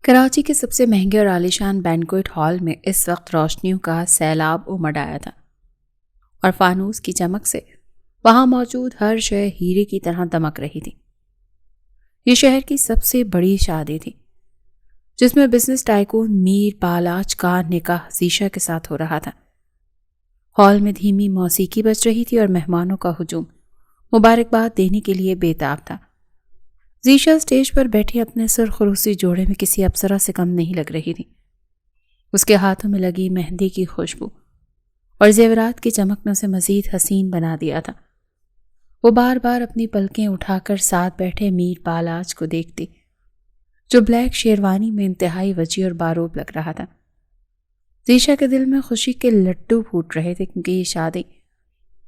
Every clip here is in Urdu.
کراچی کے سب سے مہنگے اور عالیشان بینکویٹ ہال میں اس وقت روشنیوں کا سیلاب امڈ آیا تھا اور فانوس کی چمک سے وہاں موجود ہر شے ہیرے کی طرح دمک رہی تھی۔ یہ شہر کی سب سے بڑی شادی تھی جس میں بزنس ٹائکون میر بالاچ کا نکاح زیشا کے ساتھ ہو رہا تھا۔ ہال میں دھیمی موسیقی بج رہی تھی اور مہمانوں کا ہجوم مبارکباد دینے کے لیے بے تاب تھا۔ زیشا اسٹیج پر بیٹھی اپنے سرخروسی جوڑے میں کسی اپسرا سے کم نہیں لگ رہی تھی۔ اس کے ہاتھوں میں لگی مہندی کی خوشبو اور زیورات کی چمک نے اسے مزید حسین بنا دیا تھا۔ وہ بار بار اپنی پلکیں اٹھا کر ساتھ بیٹھے میر بالاچ کو دیکھتی جو بلیک شیروانی میں انتہائی وجی اور باروب لگ رہا تھا۔ زیشا کے دل میں خوشی کے لڈو پھوٹ رہے تھے کیونکہ یہ شادی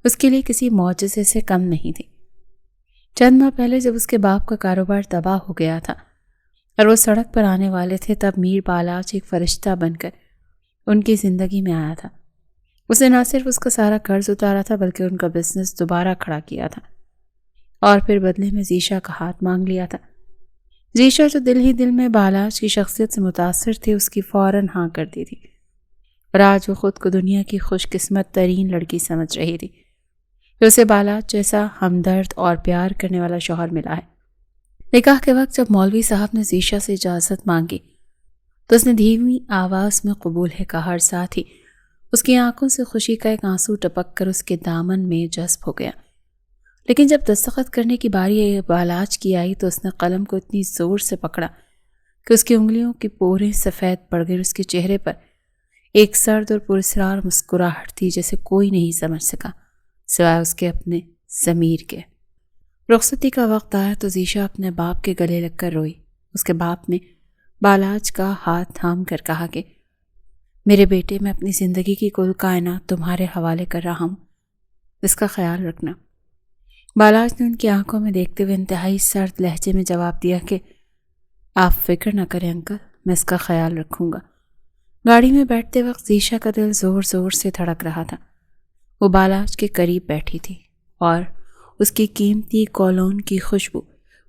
اس کے لیے کسی معجزے سے کم نہیں تھی۔ چند ماہ پہلے جب اس کے باپ کا کاروبار تباہ ہو گیا تھا اور وہ سڑک پر آنے والے تھے تب میر بالاچ ایک فرشتہ بن کر ان کی زندگی میں آیا تھا۔ اس نے نہ صرف اس کا سارا قرض اتارا تھا بلکہ ان کا بزنس دوبارہ کھڑا کیا تھا اور پھر بدلے میں زیشا کا ہاتھ مانگ لیا تھا۔ زیشا جو دل ہی دل میں بالاچ کی شخصیت سے متاثر تھی اس کی فوراً ہاں کر دی تھی اور آج وہ خود کو دنیا کی خوش قسمت ترین لڑکی سمجھ رہی تھی کہ اسے بالاچ جیسا ہمدرد اور پیار کرنے والا شوہر ملا ہے۔ نکاح کے وقت جب مولوی صاحب نے زیشا سے اجازت مانگی تو اس نے دھیمی آواز میں قبول ہے کہا اور ساتھ ہی اس کی آنکھوں سے خوشی کا ایک آنسو ٹپک کر اس کے دامن میں جذب ہو گیا۔ لیکن جب دستخط کرنے کی باری بالاچ کی آئی تو اس نے قلم کو اتنی زور سے پکڑا کہ اس کی انگلیوں کی پوریں سفید پڑ گئی۔ اس کے چہرے پر ایک سرد اور پراسرار مسکراہٹ تھی جیسے کوئی نہیں سمجھ سکا سوائے اس کے اپنے ضمیر کے۔ رخصتی کا وقت آیا تو زیشا اپنے باپ کے گلے لگ کر روئی۔ اس کے باپ نے بالاچ کا ہاتھ تھام کر کہا کہ میرے بیٹے، میں اپنی زندگی کی کل کائنات تمہارے حوالے کر رہا ہوں، اس کا خیال رکھنا۔ بالاچ نے ان کی آنکھوں میں دیکھتے ہوئے انتہائی سرد لہجے میں جواب دیا کہ آپ فکر نہ کریں انکل، میں اس کا خیال رکھوں گا۔ گاڑی میں بیٹھتے وقت زیشا کا دل زور زور سے دھڑک رہا تھا۔ وہ بالاچ کے قریب بیٹھی تھی اور اس کی قیمتی کولون کی خوشبو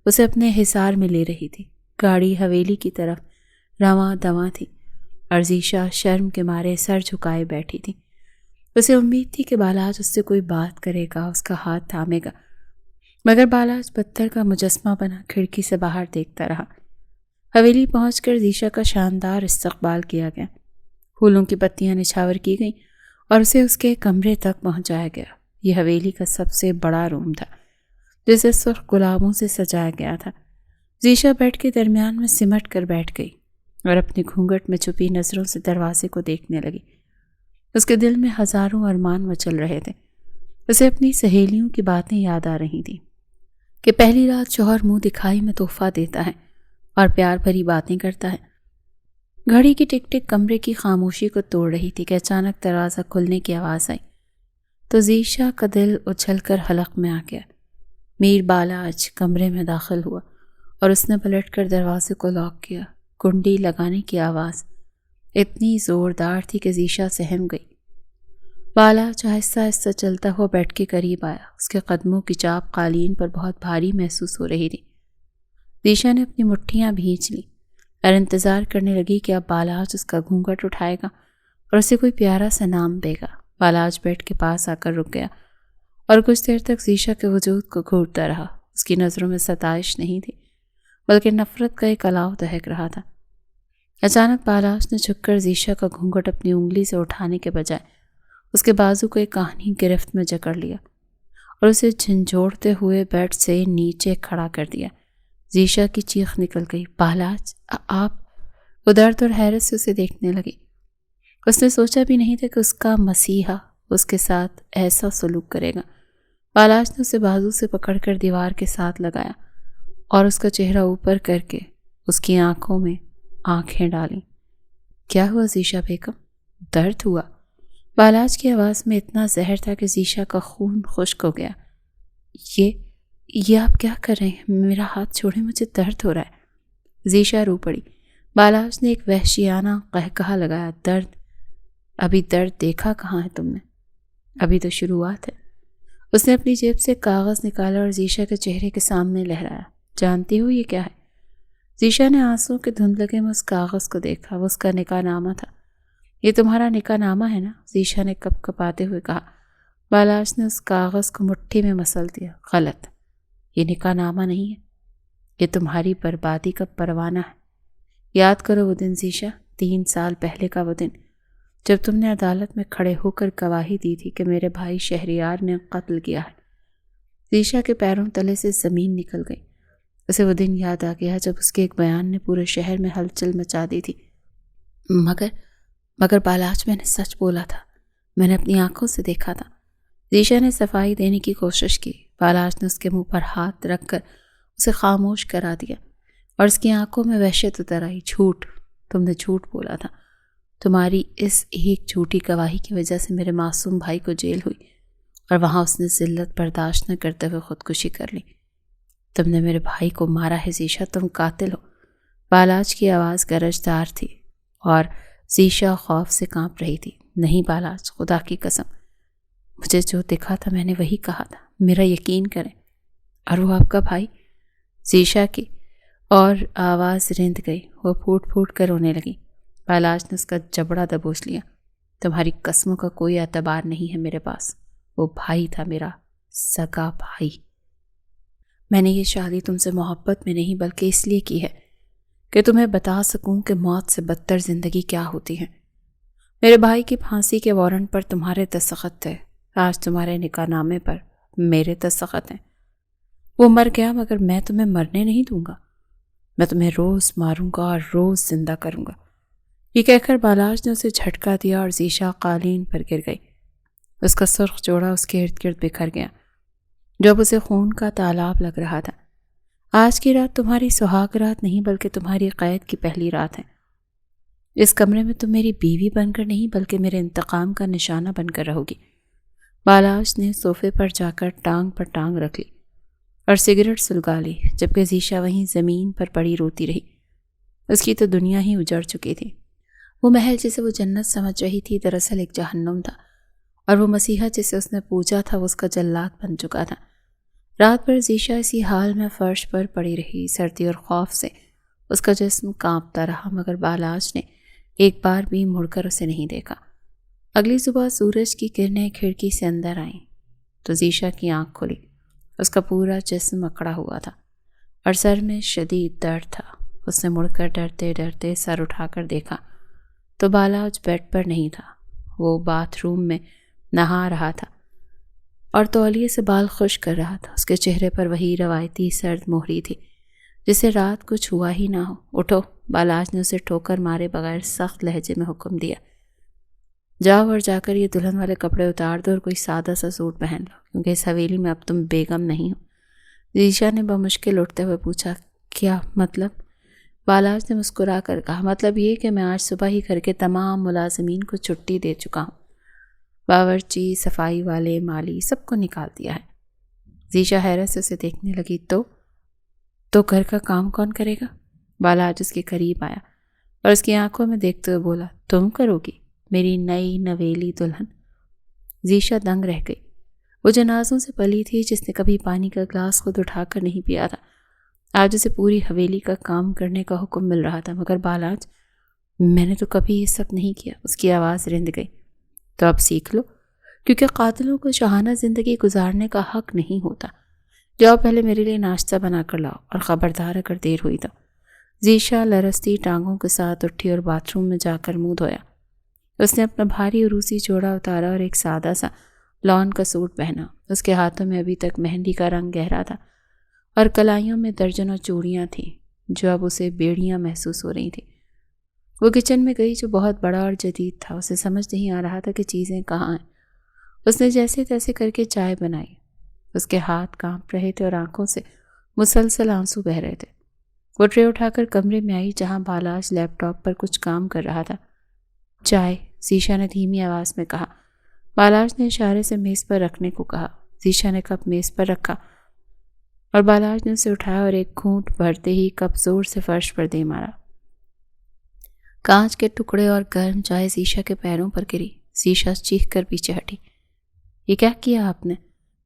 اسے اپنے حصار میں لے رہی تھی۔ گاڑی حویلی کی طرف رواں دواں تھی اور زیشا شرم کے مارے سر جھکائے بیٹھی تھی۔ اسے امید تھی کہ بالاچ اس سے کوئی بات کرے گا، اس کا ہاتھ تھامے گا، مگر بالاچ پتھر کا مجسمہ بنا کھڑکی سے باہر دیکھتا رہا۔ حویلی پہنچ کر زیشا کا شاندار استقبال کیا گیا، پھولوں کی پتیاں نچھاور کی گئیں اور اسے اس کے کمرے تک پہنچایا گیا۔ یہ حویلی کا سب سے بڑا روم تھا جسے سرخ گلابوں سے سجایا گیا تھا۔ زیشا بیڈ کے درمیان میں سمٹ کر بیٹھ گئی اور اپنے گھونگھٹ میں چھپی نظروں سے دروازے کو دیکھنے لگی۔ اس کے دل میں ہزاروں ارمان مچل رہے تھے۔ اسے اپنی سہیلیوں کی باتیں یاد آ رہی تھیں کہ پہلی رات شوہر منہ دکھائی میں تحفہ دیتا ہے اور پیار بھری باتیں کرتا ہے۔ گھڑی کی ٹک ٹک کمرے کی خاموشی کو توڑ رہی تھی کہ اچانک دروازہ کھلنے کی آواز آئی تو زیشا کا دل اچھل کر حلق میں آ گیا۔ میر بالاچ کمرے میں داخل ہوا اور اس نے پلٹ کر دروازے کو لاک کیا۔ کنڈی لگانے کی آواز اتنی زوردار تھی کہ زیشا سہم گئی۔ بالاچ آہستہ آہستہ چلتا ہوا بیڈ کے قریب آیا۔ اس کے قدموں کی چاپ قالین پر بہت بھاری محسوس ہو رہی تھی۔ زیشا نے اپنی مٹھیاں بھینچ لی اور انتظار کرنے لگی کہ اب بالاچ اس کا گھونگھٹ اٹھائے گا اور اسے کوئی پیارا سا نام دے گا۔ بالاچ بیڈ کے پاس آ کر رک گیا اور کچھ دیر تک زیشا کے وجود کو گھورتا رہا۔ اس کی نظروں میں ستائش نہیں تھی بلکہ نفرت کا ایک الاؤ دہک رہا تھا۔ اچانک بالاچ نے جھک کر زیشا کا گھونگھٹ اپنی انگلی سے اٹھانے کے بجائے اس کے بازو کو ایک کہانی گرفت میں جکڑ لیا اور اسے جھنجھوڑتے ہوئے بیڈ سے نیچے کھڑا کر دیا۔ زیشا کی چیخ نکل گئی، بالاچ آپ! وہ درد اور حیرت سے اسے دیکھنے لگی۔ اس نے سوچا بھی نہیں تھا کہ اس کا مسیحا اس کے ساتھ ایسا سلوک کرے گا۔ بالاچ نے اسے بازو سے پکڑ کر دیوار کے ساتھ لگایا اور اس کا چہرہ اوپر کر کے اس کی آنکھوں میں آنکھیں ڈالیں۔ کیا ہوا زیشا بیگم؟ درد ہوا؟ بالاچ کی آواز میں اتنا زہر تھا کہ زیشا کا خون خشک ہو گیا۔ یہ آپ کیا کر رہے ہیں؟ میرا ہاتھ چھوڑیں، مجھے درد ہو رہا ہے۔ زیشا رو پڑی۔ بالاچ نے ایک وحشیانہ قہقہا لگایا، درد؟ ابھی درد دیکھا کہاں ہے تم نے؟ ابھی تو شروعات ہے۔ اس نے اپنی جیب سے کاغذ نکالا اور زیشا کے چہرے کے سامنے لہرایا۔ جانتی ہو یہ کیا ہے؟ ذیشا نے آنسوں کے دھندلے میں اس کاغذ کو دیکھا. وہ اس کا نکاح نامہ تھا. یہ تمہارا نکاح نامہ ہے نا؟ ذیشا نے کپ کپاتے ہوئے کہا. بالاج نے اس کاغذ کو مٹھی میں مسل دیا. غلط، یہ نکاح نامہ نہیں ہے، یہ تمہاری بربادی کا پروانہ ہے. یاد کرو وہ دن ذیشا، 3 سال پہلے کا وہ دن جب تم نے عدالت میں کھڑے ہو کر گواہی دی تھی کہ میرے بھائی شہریار نے قتل کیا ہے. ذیشا کے پیروں تلے سے زمین نکل گئی. اسے وہ دن یاد آ گیا جب اس کے ایک بیان نے پورے شہر میں ہلچل مچا دی تھی. مگر بالاج، میں نے سچ بولا تھا، میں نے اپنی آنکھوں سے دیکھا تھا. ذیشا نے صفائی دینے کی کوشش کی. بالاج نے اس کے منہ پر ہاتھ رکھ کر اسے خاموش کرا دیا اور اس کی آنکھوں میں وحشت اتر آئی. جھوٹ، تم نے جھوٹ بولا تھا. تمہاری اس ایک جھوٹی گواہی کی وجہ سے میرے معصوم بھائی کو جیل ہوئی اور وہاں اس نے ذلت برداشت نہ کرتے ہوئے خودکشی کر لی. تم نے میرے بھائی کو مارا ہے ذیشا، تم قاتل ہو. بالاج کی آواز گرجدار تھی اور ذیشا خوف سے کانپ رہی تھی. نہیں بالاج، خدا کی قسم، مجھے جو دکھا تھا میں نے وہی کہا تھا، میرا یقین کریں. اور وہ آپ کا بھائی؟ ذیشا کی اور آواز رند گئی. وہ پھوٹ پھوٹ کر رونے لگی. بالاج نے اس کا جبڑا دبوچ لیا. تمہاری قسموں کا کوئی اعتبار نہیں ہے میرے پاس. وہ بھائی تھا، میرا سگا بھائی. میں نے یہ شادی تم سے محبت میں نہیں بلکہ اس لیے کی ہے کہ تمہیں بتا سکوں کہ موت سے بدتر زندگی کیا ہوتی ہے. میرے بھائی کی پھانسی کے وارنٹ پر تمہارے دستخط تھے. آج تمہارے نکاح نامے پر میرے دستخط ہیں. وہ مر گیا مگر میں تمہیں مرنے نہیں دوں گا. میں تمہیں روز ماروں گا اور روز زندہ کروں گا. یہ کہہ کر بالاج نے اسے جھٹکا دیا اور ذیشا قالین پر گر گئی. اس کا سرخ جوڑا اس کے ارد گرد بکھر گیا جب اسے خون کا تالاب لگ رہا تھا. آج کی رات تمہاری سہاگ رات نہیں بلکہ تمہاری قید کی پہلی رات ہے. اس کمرے میں تم میری بیوی بن کر نہیں بلکہ میرے انتقام کا نشانہ بن کر رہو گی. بالاج نے صوفے پر جا کر ٹانگ پر ٹانگ رکھ لی اور سگریٹ سلگا لی جبکہ ذیشا وہیں زمین پر پڑی روتی رہی. اس کی تو دنیا ہی اجڑ چکی تھی. وہ محل جسے وہ جنت سمجھ رہی تھی دراصل ایک جہنم تھا اور وہ مسیحا جسے اس نے پوجا تھا وہ اس کا جلاد بن چکا تھا. رات بھر ذیشا اسی حال میں فرش پر پڑی رہی. سردی اور خوف سے اس کا جسم کانپتا رہا مگر بالاج نے ایک بار بھی مڑ کر اسے نہیں دیکھا. اگلی صبح سورج کی کرنیں کھڑکی سے اندر آئیں تو ذیشا کی آنکھ کھلی. اس کا پورا جسم اکڑا ہوا تھا اور سر میں شدید درد تھا. اس نے مڑ کر ڈرتے ڈرتے سر اٹھا کر دیکھا تو بالاج بیڈ پر نہیں تھا. وہ باتھ روم میں نہا رہا تھا اور تولیے سے بال خشک کر رہا تھا. اس کے چہرے پر وہی روایتی سرد مہری تھی جسے رات کچھ ہوا ہی نہ ہو. اٹھو، بالاج نے اسے ٹھوکر مارے بغیر سخت لہجے میں حکم دیا. جاؤ اور جا کر یہ دلہن والے کپڑے اتار دو اور کوئی سادہ سا سوٹ پہن لو کیونکہ اس حویلی میں اب تم بیگم نہیں ہو. ذیشا نے بمشکل اٹھتے ہوئے پوچھا. کیا مطلب؟ بالاج نے مسکرا کر کہا. مطلب یہ کہ میں آج صبح ہی گھر کے تمام ملازمین کو چھٹی دے چکا ہوں. باورچی، صفائی والے، مالی، سب کو نکال دیا ہے. ذیشا حیرت سے اسے دیکھنے لگی. تو گھر کا کام کون کرے گا؟ بالاج اس کے قریب آیا اور اس کی آنکھوں میں دیکھتے ہوئے بولا. تم کرو گی، میری نئی نویلی دلہن. ذیشا دنگ رہ گئی. وہ جنازوں سے پلی تھی جس نے کبھی پانی کا گلاس خود اٹھا کر نہیں پیا تھا. آج اسے پوری حویلی کا کام کرنے کا حکم مل رہا تھا. مگر بالاج، میں نے تو کبھی یہ سب نہیں کیا. اس کی آواز رند گئی. تو اب سیکھ لو کیونکہ قاتلوں کو شاہانہ زندگی گزارنے کا حق نہیں ہوتا. جاؤ پہلے میرے لیے ناشتہ بنا کر لاؤ اور خبردار اگر دیر ہوئی تو. ذیشا لرزتی ٹانگوں کے ساتھ اٹھی اور باتھ روم میں جا کر منہ دھویا. اس نے اپنا بھاری عروسی جوڑا اتارا اور ایک سادہ سا لان کا سوٹ پہنا. اس کے ہاتھوں میں ابھی تک مہندی کا رنگ گہرا تھا اور کلائیوں میں درجنوں چوڑیاں تھیں جو اب اسے بیڑیاں محسوس ہو رہی تھیں. وہ کچن میں گئی جو بہت بڑا اور جدید تھا. اسے سمجھ نہیں آ رہا تھا کہ چیزیں کہاں ہیں. اس نے جیسے تیسے کر کے چائے بنائی. اس کے ہاتھ کانپ رہے تھے اور آنکھوں سے مسلسل آنسو بہہ رہے تھے. وہ ٹرے اٹھا کر کمرے میں آئی جہاں بالاج لیپ ٹاپ پر کچھ کام کر رہا تھا. چائے، ذیشا نے دھیمی آواز میں کہا. بالاج نے اشارے سے میز پر رکھنے کو کہا. ذیشا نے کپ میز پر رکھا اور بالاج نے اسے اٹھایا اور ایک گھونٹ بھرتے ہی کپ زور سے فرش پر دے مارا. کانچ کے ٹکڑے اور گرم چائے ذیشا کے پیروں پر گری. ذیشا چیخ کر پیچھے ہٹی. یہ کیا کیا آپ نے؟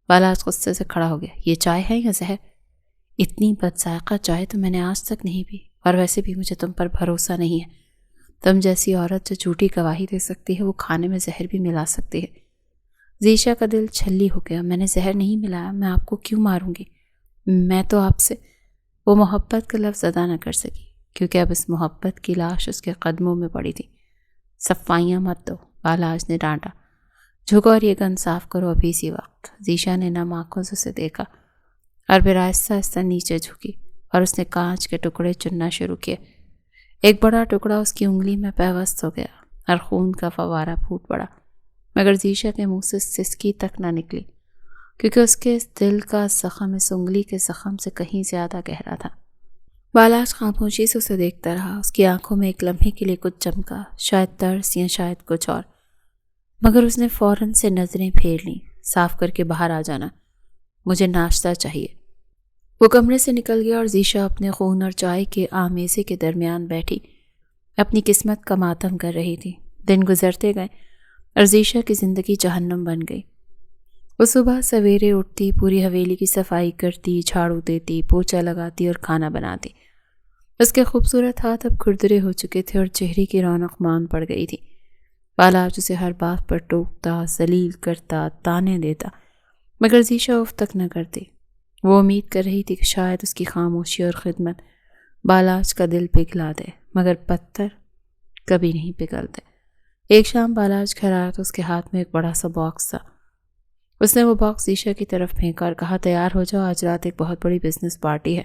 بالاج غصے سے کھڑا ہو گیا. یہ چائے ہے یا زہر؟ اتنی بد ذائقہ چائے تو میں نے آج تک نہیں پی. اور ویسے بھی مجھے تم پر بھروسہ نہیں ہے. تم جیسی عورت جو جھوٹی گواہی دے سکتی ہے وہ کھانے میں زہر بھی ملا سکتی ہے. ذیشا کا دل چھلی ہو گیا. میں نے زہر نہیں ملایا. میں آپ کو کیوں ماروں گی؟ میں تو آپ سے. وہ محبت کا لفظ ادا نہ کر سکی کیونکہ اب اس محبت کی لاش اس کے قدموں میں پڑی تھی. صفائیاں مت دو، بالاج نے ڈانٹا. جھکو اور یہ گن صاف کرو ابھی اسی وقت. ذیشا نے نم آنکھوں سے اسے دیکھا اور پھر آہستہ آہستہ نیچے جھکی اور اس نے کانچ کے ٹکڑے چننا شروع کیے. ایک بڑا ٹکڑا اس کی انگلی میں پیوست ہو گیا اور خون کا فوارہ پھوٹ پڑا، مگر ذیشا کے منہ سے سسکی تک نہ نکلی کیونکہ اس کے دل کا زخم اس انگلی کے زخم سے کہیں زیادہ گہرا تھا. بالاج خاموشی سے اسے دیکھتا رہا. اس کی آنکھوں میں ایک لمحے کے لیے کچھ چمکا، شاید ترس یا شاید کچھ اور، مگر اس نے فوراً سے نظریں پھیر لیں. صاف کر کے باہر آ جانا، مجھے ناشتہ چاہیے. وہ کمرے سے نکل گیا اور ذیشا اپنے خون اور چائے کے آمیزے کے درمیان بیٹھی اپنی قسمت کا ماتم کر رہی تھی. دن گزرتے گئے اور ذیشا کی زندگی جہنم بن گئی. وہ صبح سویرے اٹھتی، پوری حویلی کی صفائی کرتی، جھاڑو دیتی، پوچھا لگاتی اور کھانا بناتی. اس کے خوبصورت ہاتھ اب کھردرے ہو چکے تھے اور چہرے کی رونق مان پڑ گئی تھی. بالاج اسے ہر بات پر ٹوکتا، ذلیل کرتا، تانے دیتا، مگر ذیشا اف تک نہ کرتی. وہ امید کر رہی تھی کہ شاید اس کی خاموشی اور خدمت بالاج کا دل پگھلا دے، مگر پتھر کبھی نہیں پگھلتے. ایک شام بالاج گھر آیا تو اس کے ہاتھ میں ایک بڑا سا باکس تھا. اس نے وہ باکس ذیشا کی طرف پھینکا اور کہا، تیار ہو جاؤ، آج رات ایک بہت بڑی بزنس پارٹی ہے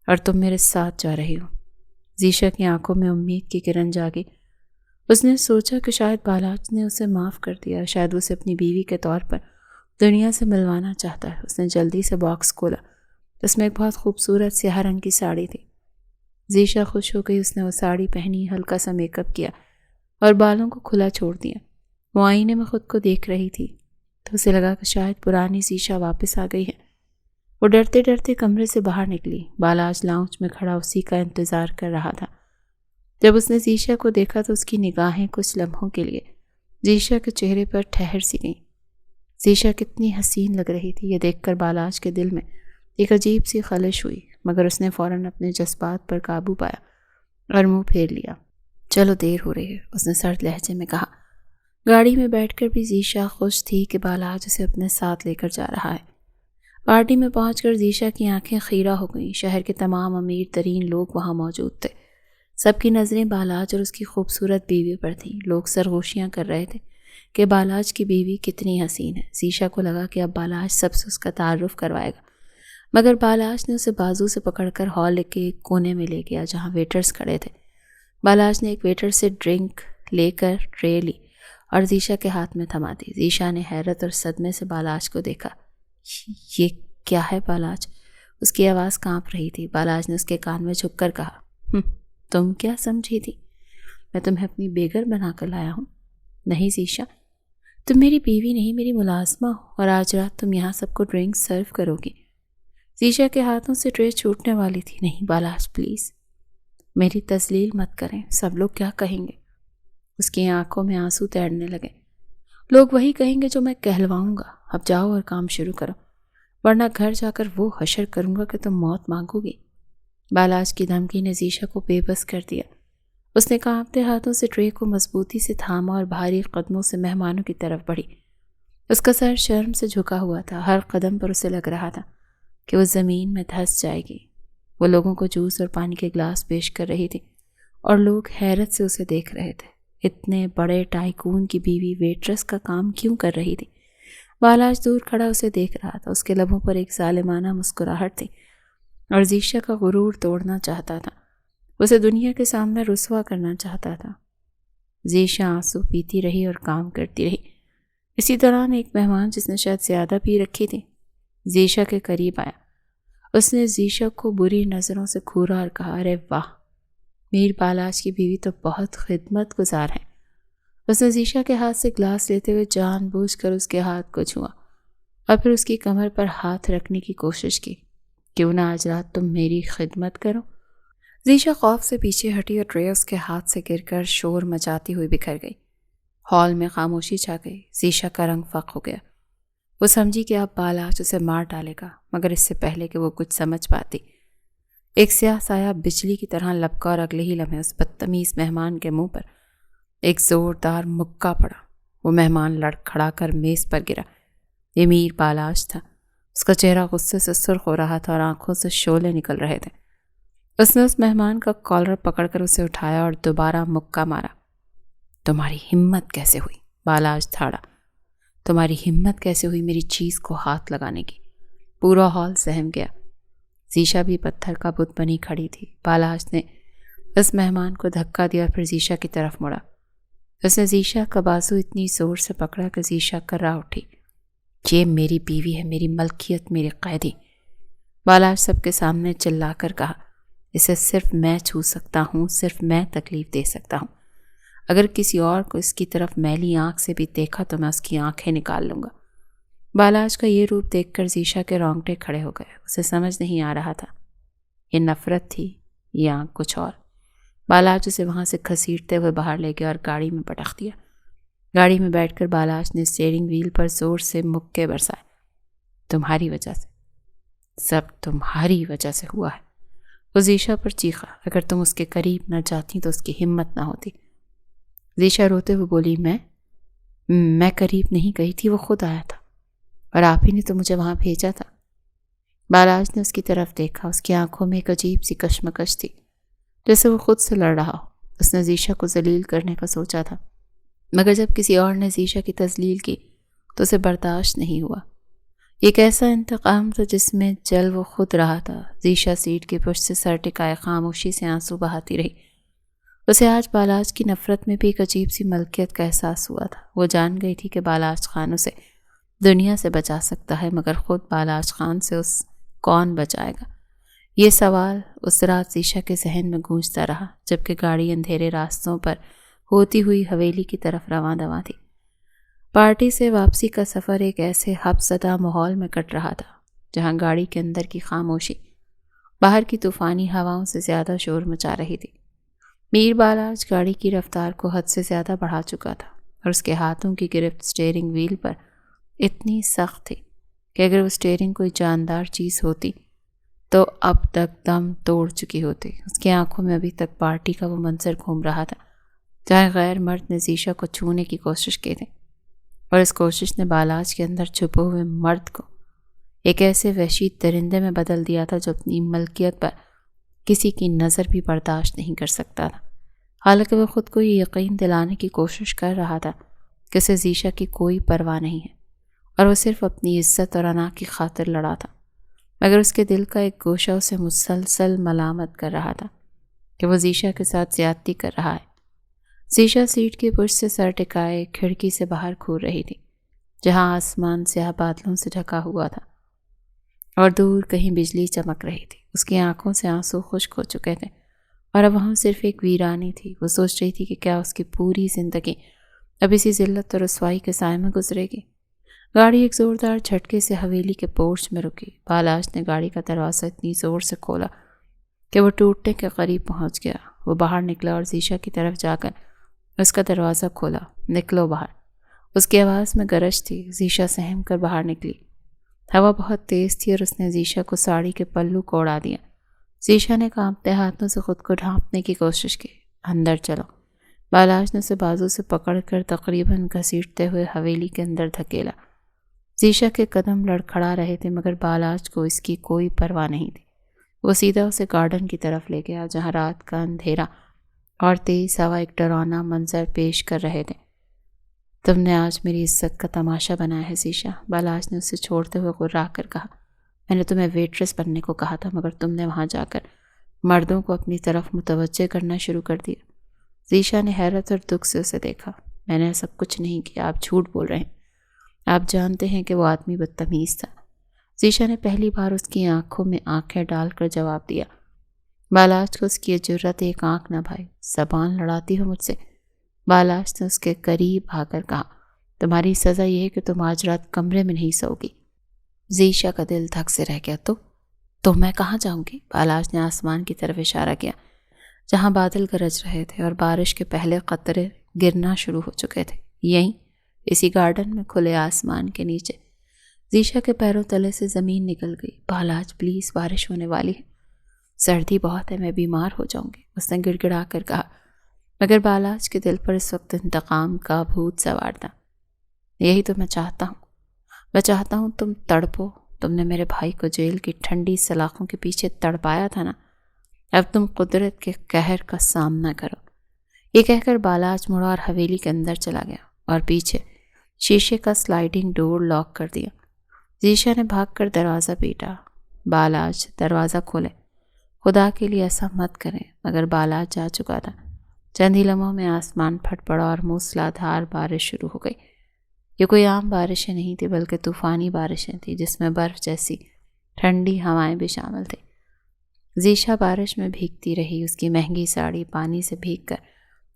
اور تم میرے ساتھ جا رہی ہو. ذیشا کی آنکھوں میں امید کی کرن جاگی. اس نے سوچا کہ شاید بالاج نے اسے معاف کر دیا، شاید اسے اپنی بیوی کے طور پر دنیا سے ملوانا چاہتا ہے. اس نے جلدی سے باکس کھولا. اس میں ایک بہت خوبصورت سیاہ رنگ کی ساڑی تھی. ذیشا خوش ہو گئی. اس نے وہ ساڑی پہنی، ہلکا سا میک اپ کیا اور بالوں کو کھلا چھوڑ دیا. وہ آئینے میں خود کو دیکھ رہی تھی تو اسے لگا کہ شاید پرانی ذیشا واپس آ گئی ہے. وہ ڈرتے ڈرتے کمرے سے باہر نکلی. بالاج لاؤنج میں کھڑا اسی کا انتظار کر رہا تھا. جب اس نے ذیشا کو دیکھا تو اس کی نگاہیں کچھ لمحوں کے لیے ذیشا کے چہرے پر ٹھہر سی گئیں. ذیشا کتنی حسین لگ رہی تھی، یہ دیکھ کر بالاج کے دل میں ایک عجیب سی خلش ہوئی، مگر اس نے فوراً اپنے جذبات پر قابو پایا اور منہ پھیر لیا. چلو دیر ہو رہی ہے، اس نے سرد لہجے میں کہا. گاڑی میں بیٹھ کر بھی ذیشا خوش تھی کہ بالاج اسے اپنے ساتھ لے کر جا رہا ہے. پارٹی میں پہنچ کر ذیشا کی آنکھیں خیرہ ہو گئیں. شہر کے تمام امیر ترین لوگ وہاں موجود تھے. سب کی نظریں بالاج اور اس کی خوبصورت بیوی پر تھیں. لوگ سرگوشیاں کر رہے تھے کہ بالاج کی بیوی کتنی حسین ہے. ذیشا کو لگا کہ اب بالاج سب سے اس کا تعارف کروائے گا، مگر بالاج نے اسے بازو سے پکڑ کر ہال کے ایک کونے میں لے گیا جہاں ویٹرز کھڑے تھے. بالاج نے ایک ویٹر سے ڈرنک لے کر ٹرے لی اور ذیشا کے ہاتھ میں تھما دی. ذیشا نے حیرت اور صدمے سے بالاج کو دیکھا. یہ کیا ہے بالاج؟ اس کی آواز کانپ رہی تھی. بالاج نے اس کے کان میں جھک کر کہا، تم کیا سمجھی تھی؟ میں تمہیں اپنی بیگر بنا کر لایا ہوں. نہیں ذیشا، تم میری بیوی نہیں، میری ملازمہ ہو اور آج رات تم یہاں سب کو ڈرنک سرو کرو گی. ذیشا کے ہاتھوں سے ٹرے چھوٹنے والی تھی. نہیں بالاج پلیز، میری تذلیل مت کریں، سب لوگ کیا کہیں گے؟ اس کی آنکھوں میں آنسو تیرنے لگے. لوگ وہی کہیں گے جو میں کہلواؤں گا. اب جاؤ اور کام شروع کرو، ورنہ گھر جا کر وہ حشر کروں گا کہ تم موت مانگو گی. بالاج کی دھمکی نے ذیشا کو بے بس کر دیا. اس نے کانپتے ہاتھوں سے ٹرے کو مضبوطی سے تھاما اور بھاری قدموں سے مہمانوں کی طرف بڑھی. اس کا سر شرم سے جھکا ہوا تھا. ہر قدم پر اسے لگ رہا تھا کہ وہ زمین میں دھس جائے گی. وہ لوگوں کو جوس اور پانی کے گلاس پیش کر رہی تھی اور لوگ حیرت سے اسے دیکھ رہے تھے. اتنے بڑے ٹائکون کی بیوی ویٹرس کا کام کیوں کر رہی تھی؟ بالاج دور کھڑا اسے دیکھ رہا تھا. اس کے لبوں پر ایک ظالمانہ مسکراہٹ تھی اور ذیشا کا غرور توڑنا چاہتا تھا. اسے دنیا کے سامنے رسوا کرنا چاہتا تھا. ذیشا آنسو پیتی رہی اور کام کرتی رہی. اسی دوران ایک مہمان جس نے شاید زیادہ پی رکھی تھی ذیشا کے قریب آیا. اس نے ذیشا کو بری نظروں سے گھورا اور کہا، ارے واہ، میر بالاج کی بیوی تو بہت خدمت گزار ہے. اس نے ذیشا کے ہاتھ سے گلاس لیتے ہوئے جان بوجھ کر اس کے ہاتھ کو چھوا اور پھر اس کی کمر پر ہاتھ رکھنے کی کوشش کی. کیوں نہ آج رات تم میری خدمت کرو؟ ذیشا خوف سے پیچھے ہٹی اور ٹرے اس کے ہاتھ سے گر کر شور مچاتی ہوئی بکھر گئی. ہال میں خاموشی چھا گئی. ذیشا کا رنگ فق ہو گیا. وہ سمجھی کہ اب بالاج اسے مار ڈالے گا، مگر اس سے پہلے کہ وہ کچھ سمجھ پاتی ایک سیاہ سایہ بجلی کی طرح لپکا اور اگلے ہی لمحے اس بدتمیز مہمان کے منہ پر ایک زوردار مکہ پڑا۔ وہ مہمان لڑکھڑا کر میز پر گرا۔ یہ میر بالاش تھا۔ اس کا چہرہ غصے سے سرخ ہو رہا تھا اور آنکھوں سے شعلے نکل رہے تھے۔ اس نے اس مہمان کا کالر پکڑ کر اسے اٹھایا اور دوبارہ مکہ مارا۔ تمہاری ہمت کیسے ہوئی؟ بالاش دھاڑا۔ تمہاری ہمت کیسے ہوئی میری چیز کو ہاتھ لگانے کی؟ پورا ہال سہم گیا۔ زیشا بھی پتھر کا بت بنی کھڑی تھی۔ بالاش نے اس مہمان کو دھکا دیا، پھر زیشا کی طرف مڑا۔ اس نے زیشا کا بازو اتنی زور سے پکڑا کہ زیشا کرا اٹھی۔ یہ میری بیوی ہے، میری ملکیت، میری قیدی۔ بالاش سب کے سامنے چلا کر کہا، اسے صرف میں چھو سکتا ہوں، صرف میں تکلیف دے سکتا ہوں۔ اگر کسی اور کو اس کی طرف میلی آنکھ سے بھی دیکھا تو میں اس کی آنکھیں نکال لوں گا۔ بالاش کا یہ روپ دیکھ کر زیشا کے رونگٹے کھڑے ہو گئے۔ اسے سمجھ نہیں آ رہا تھا یہ نفرت تھی یا کچھ اور۔ بالاش اسے وہاں سے گھسیٹتے ہوئے باہر لے گیا اور گاڑی میں پٹخ دیا۔ گاڑی میں بیٹھ کر بالاش نے اسٹیئرنگ وہیل پر زور سے مکے برسائے۔ تمہاری وجہ سے، سب تمہاری وجہ سے ہوا ہے۔ وہ زیشا پر چیخا۔ اگر تم اس کے قریب نہ جاتی تو اس کی ہمت نہ ہوتی۔ زیشا روتے ہوئے بولی، میں قریب نہیں گئی تھی، وہ خود آیا تھا اور آپ ہی نے تو مجھے وہاں بھیجا تھا۔ بالاش نے اس کی طرف دیکھا۔ اس کی آنکھوں میں ایک عجیب سی کشمکش تھی، جیسے وہ خود سے لڑ رہا ہو۔ اس نے زیشا کو ذلیل کرنے کا سوچا تھا، مگر جب کسی اور نے زیشا کی تذلیل کی تو اسے برداشت نہیں ہوا۔ ایک ایسا انتقام تھا جس میں جل وہ خود رہا تھا۔ زیشا سیٹ کے پشت سے سر ٹکائے خاموشی سے آنسو بہاتی رہی۔ اسے آج بالاش کی نفرت میں بھی ایک عجیب سی ملکیت کا احساس ہوا تھا۔ وہ جان گئی تھی کہ بالاش خان اسے دنیا سے بچا سکتا ہے، مگر خود بالاش خان سے اس کون بچائے گا؟ یہ سوال اس رات زیشا کے ذہن میں گونجتا رہا جبکہ گاڑی اندھیرے راستوں پر ہوتی ہوئی حویلی کی طرف رواں دواں تھی۔ پارٹی سے واپسی کا سفر ایک ایسے حبس زدہ ماحول میں کٹ رہا تھا جہاں گاڑی کے اندر کی خاموشی باہر کی طوفانی ہواؤں سے زیادہ شور مچا رہی تھی۔ میر بالاش گاڑی کی رفتار کو حد سے زیادہ بڑھا چکا تھا اور اس کے ہاتھوں کی گرفت اسٹیئرنگ وہیل پر اتنی سخت تھی کہ اگر وہ اسٹیئرنگ کوئی جاندار چیز ہوتی تو اب تک دم توڑ چکی ہوتی۔ اس کی آنکھوں میں ابھی تک پارٹی کا وہ منظر گھوم رہا تھا جہاں غیر مرد نے زیشا کو چھونے کی کوشش کی تھی، اور اس کوشش نے بالاش کے اندر چھپے ہوئے مرد کو ایک ایسے وحشی درندے میں بدل دیا تھا جو اپنی ملکیت پر کسی کی نظر بھی برداشت نہیں کر سکتا تھا۔ حالانکہ وہ خود کو یہ یقین دلانے کی کوشش کر رہا تھا کہ اسے زیشا کی کوئی پرواہ نہیں ہے اور وہ صرف اپنی عزت اور انا کی خاطر لڑا تھا، مگر اس کے دل کا ایک گوشہ اسے مسلسل ملامت کر رہا تھا کہ وہ زیشا کے ساتھ زیادتی کر رہا ہے۔ زیشا سیٹ کے پشت سے سر ٹکائے کھڑکی سے باہر گھور رہی تھی جہاں آسمان سیاہ بادلوں سے ڈھکا ہوا تھا اور دور کہیں بجلی چمک رہی تھی۔ اس کی آنکھوں سے آنسو خشک ہو چکے تھے اور اب وہاں صرف ایک ویرانی تھی۔ وہ سوچ رہی تھی کہ کیا اس کی پوری زندگی اب اسی ذلت اور رسوائی کے سائے میں گزرے گی۔ گاڑی ایک زوردار جھٹکے سے حویلی کے پورچ میں رکی۔ بالاش نے گاڑی کا دروازہ اتنی زور سے کھولا کہ وہ ٹوٹنے کے قریب پہنچ گیا۔ وہ باہر نکلا اور زیشا کی طرف جا کر اس کا دروازہ کھولا۔ نکلو باہر، اس کی آواز میں گرج تھی۔ زیشا سہم کر باہر نکلی۔ ہوا بہت تیز تھی اور اس نے زیشا کو ساڑی کے پلو کو اڑا دیا۔ زیشا نے کانپتے ہاتھوں سے خود کو ڈھانپنے کی کوشش کی۔ اندر چلو، بالاش نے اسے بازو سے پکڑ کر تقریباً گھسیٹتے ہوئے حویلی کے اندر دھکیلا۔ زیشا کے قدم لڑکھڑا رہے تھے مگر بالاش کو اس کی کوئی پرواہ نہیں تھی۔ وہ سیدھا اسے گارڈن کی طرف لے گیا جہاں رات کا اندھیرا اور تیز ہوا ایک ڈراؤنا منظر پیش کر رہے تھے۔ تم نے آج میری عزت کا تماشا بنایا ہے زیشا، بالاش نے اسے چھوڑتے ہوئے غرا کر کہا۔ میں نے تمہیں ویٹریس بننے کو کہا تھا مگر تم نے وہاں جا کر مردوں کو اپنی طرف متوجہ کرنا شروع کر دیا۔ زیشا نے حیرت اور دکھ سے اسے دیکھا۔ میں نے ایسا کچھ نہیں کیا، آپ جھوٹ بول رہے ہیں۔ آپ جانتے ہیں کہ وہ آدمی بدتمیز تھا۔ زیشا نے پہلی بار اس کی آنکھوں میں آنکھیں ڈال کر جواب دیا۔ بالاش کو اس کی جرت ایک آنکھ نہ بھائی۔ زبان لڑاتی ہو مجھ سے؟ بالاش نے اس کے قریب آ کر کہا۔ تمہاری سزا یہ ہے کہ تم آج رات کمرے میں نہیں سو گی۔ زیشا کا دل دھک سے رہ گیا۔ تو میں کہاں جاؤں گی؟ بالاش نے آسمان کی طرف اشارہ کیا جہاں بادل گرج رہے تھے اور بارش کے پہلے قطرے گرنا شروع ہو چکے تھے۔ یہیں اسی گارڈن میں کھلے آسمان کے نیچے۔ زیشا کے پیروں تلے سے زمین نکل گئی۔ بالاش پلیز، بارش ہونے والی ہے۔ سردی بہت ہے، میں بیمار ہو جاؤں گی، اس نے گڑ گڑا کر کہا، مگر بالاج کے دل پر اس وقت انتقام کا بھوت سوار تھا۔ یہی تو میں چاہتا ہوں تم تڑپو، تم نے میرے بھائی کو جیل کی ٹھنڈی سلاخوں کے پیچھے تڑپایا تھا نا، اب تم قدرت کے قہر کا سامنا کرو۔ یہ کہہ کر بالاج مڑا اور حویلی کے اندر چلا گیا اور پیچھے شیشے کا سلائیڈنگ ڈور لاک کر دیا۔ زیشا نے بھاگ کر دروازہ پیٹا، بالاج دروازہ کھولے، خدا کے لیے ایسا مت کریں، مگر بالاج جا چکا تھا۔ چند ہی لمحوں میں آسمان پھٹ پڑا اور موسلادھار بارش شروع ہو گئی۔ یہ کوئی عام بارشیں نہیں تھی بلکہ طوفانی بارشیں تھیں جس میں برف جیسی ٹھنڈی ہوائیں بھی شامل تھیں۔ زیشا بارش میں بھیگتی رہی، اس کی مہنگی ساڑی پانی سے بھیگ کر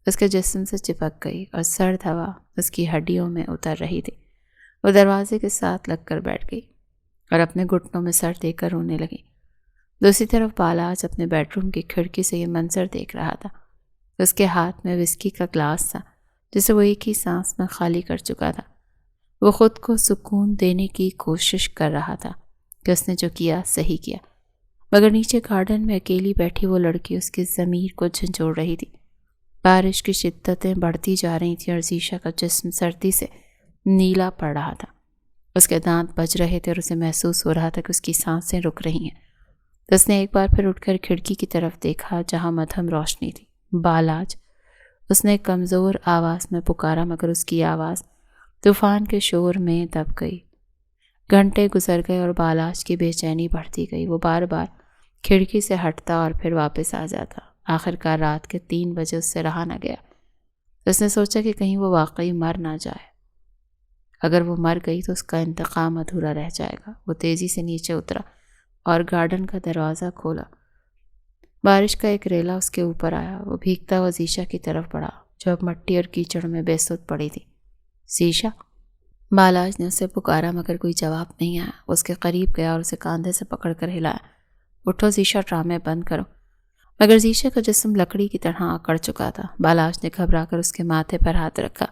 اس کے جسم سے چپک گئی اور سرد ہوا اس کی ہڈیوں میں اتر رہی تھی۔ وہ دروازے کے ساتھ لگ کر بیٹھ گئی اور اپنے گھٹنوں میں سر دے کر رونے لگی۔ دوسری طرف بالاج اپنے بیڈ روم کی کھڑکی سے یہ منظر دیکھ رہا تھا۔ اس کے ہاتھ میں وسکی کا گلاس تھا جسے وہ ایک ہی سانس میں خالی کر چکا تھا۔ وہ خود کو سکون دینے کی کوشش کر رہا تھا کہ اس نے جو کیا صحیح کیا، مگر نیچے گارڈن میں اکیلی بیٹھی وہ لڑکی اس کی ضمیر کو جھنجھوڑ رہی تھی۔ بارش کی شدتیں بڑھتی جا رہی تھیں اور زیشا کا جسم سردی سے نیلا پڑ رہا تھا۔ اس کے دانت بج رہے تھے اور اسے محسوس ہو رہا تھا کہ اس کی سانسیں رک رہی ہیں۔ اس نے ایک بار پھر اٹھ کر کھڑکی کی طرف دیکھا جہاں مدھم روشنی تھی۔ بالاج، اس نے کمزور آواز میں پکارا، مگر اس کی آواز طوفان کے شور میں دب گئی۔ گھنٹے گزر گئے اور بالاج کی بے چینی بڑھتی گئی۔ وہ بار بار کھڑکی سے ہٹتا اور پھر واپس آ جاتا۔ آخر کار رات کے 3 بجے اس سے رہا نہ گیا۔ اس نے سوچا کہ کہیں وہ واقعی مر نہ جائے۔ اگر وہ مر گئی تو اس کا انتقام ادھورا رہ جائے گا۔ وہ تیزی سے نیچے اترا اور گارڈن کا دروازہ کھولا۔ بارش کا ایک ریلا اس کے اوپر آیا۔ وہ بھیگتا ہوا زیشا کی طرف بڑھا جو اب مٹی اور کیچڑ میں بے سود پڑی تھی۔ زیشا، بالاج نے اسے پکارا مگر کوئی جواب نہیں آیا۔ وہ اس کے قریب گیا اور اسے کاندھے سے پکڑ کر ہلایا۔ اٹھو زیشا، ڈرامے بند کرو۔ مگر زیشا کا جسم لکڑی کی طرح اکڑ چکا تھا۔ بالاج نے گھبرا کر اس کے ماتھے پر ہاتھ رکھا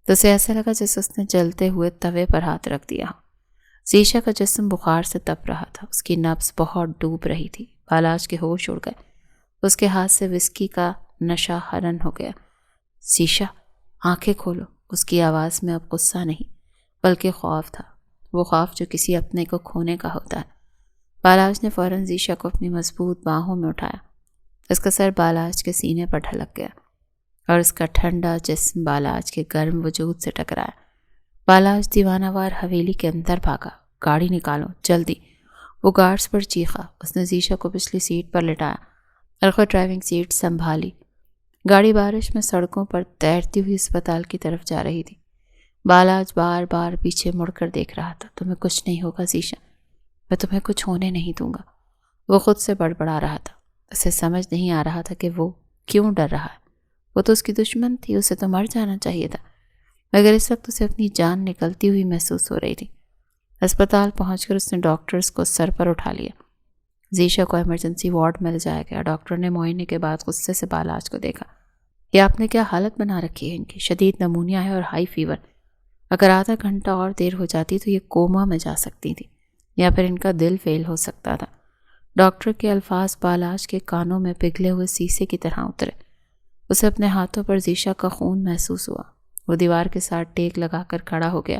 تو اسے ایسا لگا جیسے اس نے جلتے ہوئے توے پر ہاتھ رکھ دیا۔ زیشا کا جسم بخار سے تپ رہا تھا، اس کی نبض بہت ڈوب رہی تھی۔ بالاج کے ہوش اڑ گئے، اس کے ہاتھ سے وسکی کا نشہ حرن ہو گیا۔ زیشا، آنکھیں کھولو۔ اس کی آواز میں اب غصہ نہیں بلکہ خوف تھا، وہ خوف جو کسی اپنے کو کھونے کا ہوتا ہے۔ بالاج نے فوراً زیشا کو اپنی مضبوط باہوں میں اٹھایا۔ اس کا سر بالاج کے سینے پر ڈھلک گیا اور اس کا ٹھنڈا جسم بالاج کے گرم وجود سے ٹکرایا۔ بالاج دیوانہ وار حویلی کے اندر بھاگا۔ گاڑی نکالو، جلدی! وہ گارڈز پر چیخا۔ اس نے زیشا کو پچھلی سیٹ پر لٹایا اور خود ڈرائیونگ سیٹ سنبھالی۔ گاڑی بارش میں سڑکوں پر تیرتی ہوئی اسپتال کی طرف جا رہی تھی۔ بالاج بار بار پیچھے مڑ کر دیکھ رہا تھا۔ تمہیں کچھ نہیں ہوگا زیشا، میں تمہیں کچھ ہونے نہیں دوں گا۔ وہ خود سے بڑبڑا رہا تھا۔ اسے سمجھ نہیں آ رہا تھا کہ وہ کیوں ڈر رہا ہے۔ وہ تو اس کی دشمن تھی، اسے تو مر جانا چاہیے تھا، مگر اس وقت اسے اپنی جان نکلتی ہوئی محسوس ہو رہی تھی۔ اسپتال پہنچ کر اس نے ڈاکٹرز کو سر پر اٹھا لیا۔ زیشا کو ایمرجنسی وارڈ میں لے جایا گیا۔ ڈاکٹر نے معائنے کے بعد غصے سے بالاج کو دیکھا۔ یہ آپ نے کیا حالت بنا رکھی ہے ان کی؟ شدید نمونیا ہے اور ہائی فیور۔ اگر آدھا گھنٹہ اور دیر ہو جاتی تو یہ کوما میں جا سکتی تھی یا پھر ان کا دل فیل ہو سکتا تھا۔ ڈاکٹر کے الفاظ بالاج کے کانوں میں پگھلے ہوئے سیسے کی طرح اترے۔ اسے اپنے ہاتھوں پر زیشا کا خون محسوس ہوا۔ وہ دیوار کے ساتھ ٹیک لگا کر کھڑا ہو گیا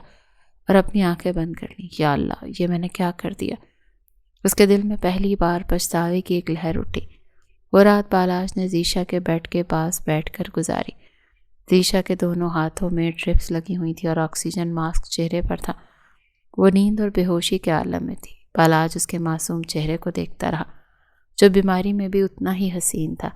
اور اپنی آنکھیں بند کر لیں۔ یا اللہ، یہ میں نے کیا کر دیا؟ اس کے دل میں پہلی بار پچھتاوے کی ایک لہر اٹھی۔ وہ رات بالاج نے زیشا کے بیڈ کے پاس بیٹھ کر گزاری۔ زیشا کے دونوں ہاتھوں میں ڈرپس لگی ہوئی تھی اور آکسیجن ماسک چہرے پر تھا۔ وہ نیند اور بے ہوشی کے عالم میں تھی۔ بالاج اس کے معصوم چہرے کو دیکھتا رہا جو بیماری میں بھی اتنا ہی حسین تھا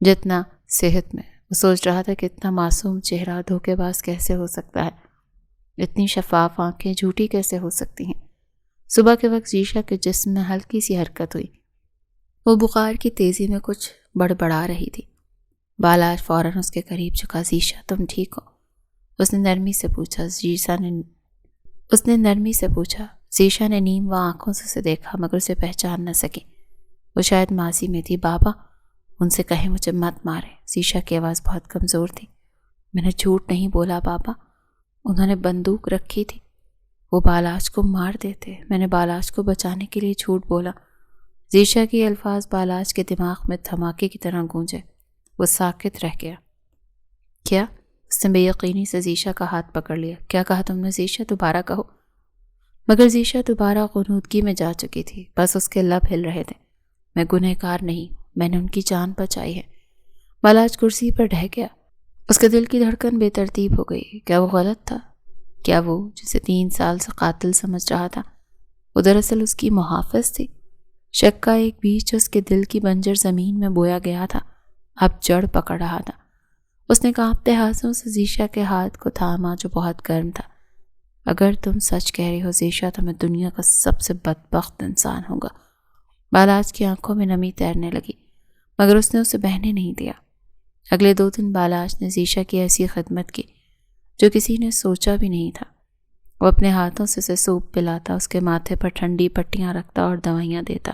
جتنا صحت میں۔ وہ سوچ رہا تھا کہ اتنا معصوم چہرہ دھوکے باز کیسے ہو سکتا ہے، اتنی شفاف آنکھیں جھوٹی کیسے ہو سکتی ہیں۔ صبح کے وقت زیشا کے جسم میں ہلکی سی حرکت ہوئی۔ وہ بخار کی تیزی میں کچھ بڑبڑا رہی تھی۔ بالاج فوراً اس کے قریب جھکا۔ زیشا، تم ٹھیک ہو؟ اس نے نرمی سے پوچھا۔ زیشا نے نیم و آنکھوں سے اسے دیکھا مگر اسے پہچان نہ سکی۔ وہ شاید ماضی میں تھی۔ بابا، ان سے کہیں مجھے مت مارے۔ زیشا کی آواز بہت کمزور تھی۔ میں نے جھوٹ نہیں بولا بابا، انہوں نے بندوق رکھی تھی، وہ بالاج کو مار دیتے۔ میں نے بالاج کو بچانے کے لیے جھوٹ بولا۔ زیشا کے الفاظ بالاج کے دماغ میں دھماکے کی طرح گونجے۔ وہ ساکت رہ گیا۔ کیا؟ اس نے بے یقینی سے زیشا کا ہاتھ پکڑ لیا۔ کیا کہا تم نے زیشا؟ دوبارہ کہو۔ مگر زیشا دوبارہ غنودگی میں جا چکی تھی، بس اس کے لب ہل رہے تھے۔ میں گنہگار نہیں، میں نے ان کی جان بچائی ہے۔ بالاج کرسی پر ڈھہ گیا۔ اس کے دل کی دھڑکن بے ترتیب ہو گئی۔ کیا وہ غلط تھا؟ کیا وہ جسے 3 سال سے قاتل سمجھ رہا تھا، وہ دراصل اس کی محافظ تھی؟ شک کا ایک بیج جو اس کے دل کی بنجر زمین میں بویا گیا تھا، اب جڑ پکڑ رہا تھا۔ اس نے کانپتے ہاتھوں سے زیشا کے ہاتھ کو تھاما جو بہت گرم تھا۔ اگر تم سچ کہہ رہی ہو زیشا تو میں دنیا کا سب سے بدبخت انسان ہوں گا۔ بالاج کی آنکھوں میں نمی تیرنے لگی، مگر اس نے اسے بہنے نہیں دیا۔ اگلے 2 دن بالاج نے زیشا کی ایسی خدمت کی جو کسی نے سوچا بھی نہیں تھا۔ وہ اپنے ہاتھوں سے اسے سوپ پلاتا، اس کے ماتھے پر ٹھنڈی پٹیاں رکھتا اور دوائیاں دیتا۔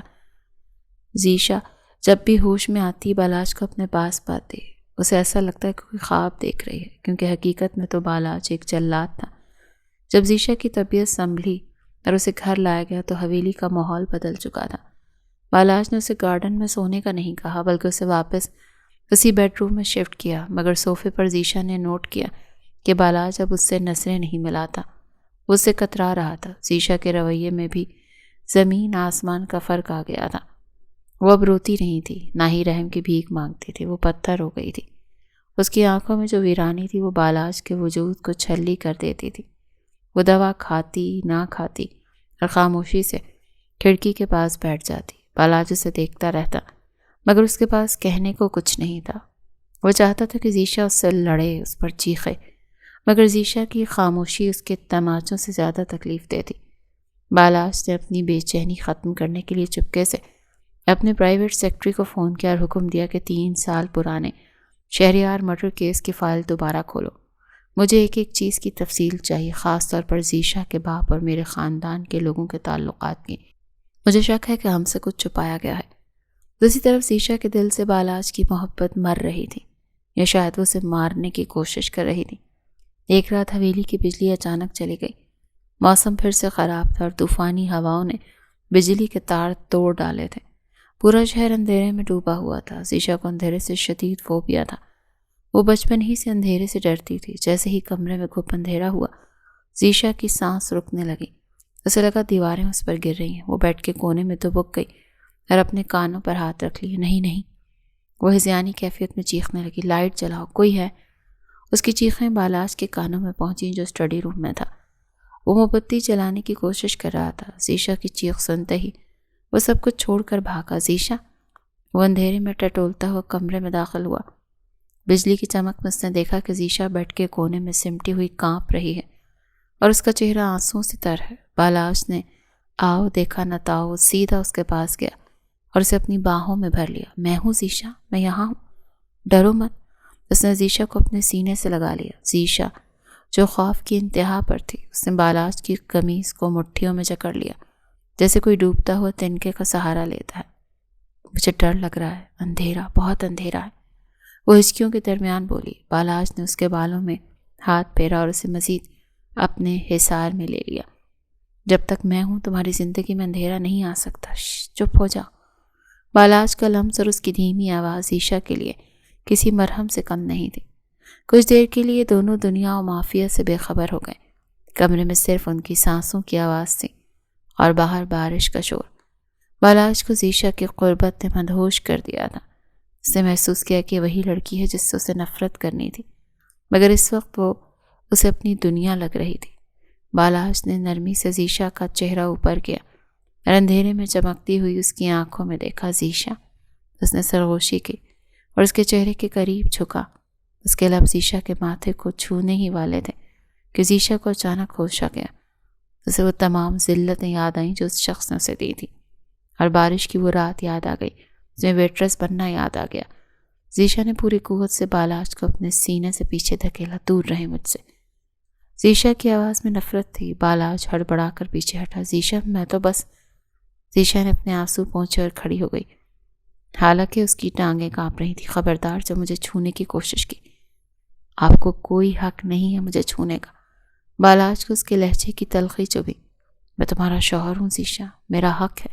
زیشا جب بھی ہوش میں آتی بالاج کو اپنے پاس پاتی۔ اسے ایسا لگتا ہے کہ کوئی خواب دیکھ رہی ہے، کیونکہ حقیقت میں تو بالاج ایک جلاد تھا۔ جب زیشا کی طبیعت سنبھلی اور اسے گھر لایا گیا تو حویلی کا ماحول بدل چکا تھا۔ بالاج نے اسے گارڈن میں سونے کا نہیں کہا، بلکہ اسے واپس اسی بیڈ روم میں شفٹ کیا۔ مگر صوفے پر زیشا نے نوٹ کیا کہ بالاج اب اس سے نظریں نہیں ملاتا، وہ اسے کترا رہا تھا۔ زیشا کے رویے میں بھی زمین آسمان کا فرق آ گیا تھا۔ وہ اب روتی نہیں تھی، نہ ہی رحم کی بھیک مانگتی تھی، وہ پتھر ہو گئی تھی۔ اس کی آنکھوں میں جو ویرانی تھی وہ بالاج کے وجود کو چھلی کر دیتی تھی۔ وہ دوا کھاتی نہ کھاتی اور خاموشی سے کھڑکی کے پاس بیٹھ جاتی۔ بالاج اسے دیکھتا رہتا، مگر اس کے پاس کہنے کو کچھ نہیں تھا۔ وہ چاہتا تھا کہ زیشا اس سے لڑے، اس پر چیخے، مگر زیشا کی خاموشی اس کے تماچوں سے زیادہ تکلیف دیتی۔ بالاج نے اپنی بے چینی ختم کرنے کے لیے چپکے سے اپنے پرائیویٹ سیکرٹری کو فون کیا اور حکم دیا کہ 3 سال پرانے شہریار مرڈر کیس کی فائل دوبارہ کھولو۔ مجھے ایک ایک چیز کی تفصیل چاہیے، خاص طور پر زیشا کے باپ اور میرے خاندان کے لوگوں کے تعلقات کی۔ مجھے شک ہے کہ ہم سے کچھ چھپایا گیا ہے۔ دوسری طرف زیشا کے دل سے بالاج کی محبت مر رہی تھی، یا شاید وہ اسے مارنے کی کوشش کر رہی تھی۔ ایک رات حویلی کی بجلی اچانک چلی گئی۔ موسم پھر سے خراب تھا اور طوفانی ہواؤں نے بجلی کے تار توڑ ڈالے تھے۔ پورا شہر اندھیرے میں ڈوبا ہوا تھا۔ زیشا کو اندھیرے سے شدید فوبیا تھا۔ وہ بچپن ہی سے اندھیرے سے ڈرتی تھی۔ جیسے ہی کمرے میں گھپ اندھیرا ہوا، زیشا کی سانس رکنے لگی۔ اسے لگا دیواریں اس پر گر رہی ہیں۔ وہ بیڈ کے کونے میں دبک گئی اور اپنے کانوں پر ہاتھ رکھ لیے۔ نہیں نہیں، وہ ہذیانی کیفیت میں چیخنے لگی۔ لائٹ جلاؤ، کوئی ہے؟ اس کی چیخیں بالاج کے کانوں میں پہنچیں جو اسٹڈی روم میں تھا۔ وہ موم بتی جلانے کی کوشش کر رہا تھا۔ زیشا کی چیخ سنتے ہی وہ سب کچھ چھوڑ کر بھاگا۔ زیشا! وہ اندھیرے میں ٹٹولتا ہوا کمرے میں داخل ہوا۔ بجلی کی چمک میں اس نے دیکھا کہ زیشا بیڈ کے کونے میں سمٹی ہوئی کانپ رہی ہے اور اس کا چہرہ آنسوؤں سے تر ہے۔ بالاج نے آؤ دیکھا نہ تاؤ سیدھا اس کے پاس گیا اور اسے اپنی باہوں میں بھر لیا۔ میں ہوں زیشا، میں یہاں ہوں، ڈرو مت۔ اس نے زیشا کو اپنے سینے سے لگا لیا۔ زیشا جو خوف کی انتہا پر تھی، اس نے بالاج کی قمیض کو مٹھیوں میں جکڑ لیا جیسے کوئی ڈوبتا ہوا تنکے کا سہارا لیتا ہے۔ مجھے ڈر لگ رہا ہے، اندھیرا، بہت اندھیرا ہے، وہ ہچکیوں کے درمیان بولی۔ بالاج نے اس کے بالوں میں ہاتھ پھیرا اور اسے مزید اپنے حصار میں لے لیا۔ جب تک میں ہوں تمہاری زندگی میں اندھیرا نہیں آ سکتا، چپ ہو جاؤ۔ بالاج کا لمس اور اس کی دھیمی آواز زیشا کے لیے کسی مرہم سے کم نہیں تھی۔ کچھ دیر کے لیے دونوں دنیا و مافیا سے بے خبر ہو گئے۔ کمرے میں صرف ان کی سانسوں کی آواز تھی اور باہر بارش کا شور۔ بالاج کو زیشا کی قربت نے مدہوش کر دیا تھا۔ اس نے محسوس کیا کہ وہی لڑکی ہے جس سے اسے نفرت کرنی تھی، مگر اس وقت وہ اسے اپنی دنیا لگ رہی تھی۔ بالاج نے نرمی سے زیشا کا چہرہ اوپر کیا اور اندھیرے میں چمکتی ہوئی اس کی آنکھوں میں دیکھا۔ زیشا! اس نے سرگوشی کی اور اس کے چہرے کے قریب جھکا۔ اس کے لب زیشا کے ماتھے کو چھونے ہی والے تھے کہ زیشا کو اچانک ہوش آ گیا۔ اسے وہ تمام ذلتیں یاد آئیں جو اس شخص نے اسے دی تھی، اور بارش کی وہ رات یاد آ گئی، اس میں ویٹرس بننا یاد آ گیا۔ زیشا نے پوری قوت سے بالاج کو اپنے سینے سے پیچھے دھکیلا۔ دور رہے مجھ سے۔ زیشا کی آواز میں نفرت تھی۔ بالاج ہڑبڑا کر پیچھے ہٹا۔ زیشا میں تو بس۔ زیشا نے اپنے آنسو پونچھے اور کھڑی ہو گئی، حالانکہ اس کی ٹانگیں کانپ رہی تھی۔ خبردار جب مجھے چھونے کی کوشش کی۔ آپ کو کوئی حق نہیں ہے مجھے چھونے کا۔ بالاج کو اس کے لہجے کی تلخی چبھی۔ میں تمہارا شوہر ہوں زیشا، میرا حق ہے۔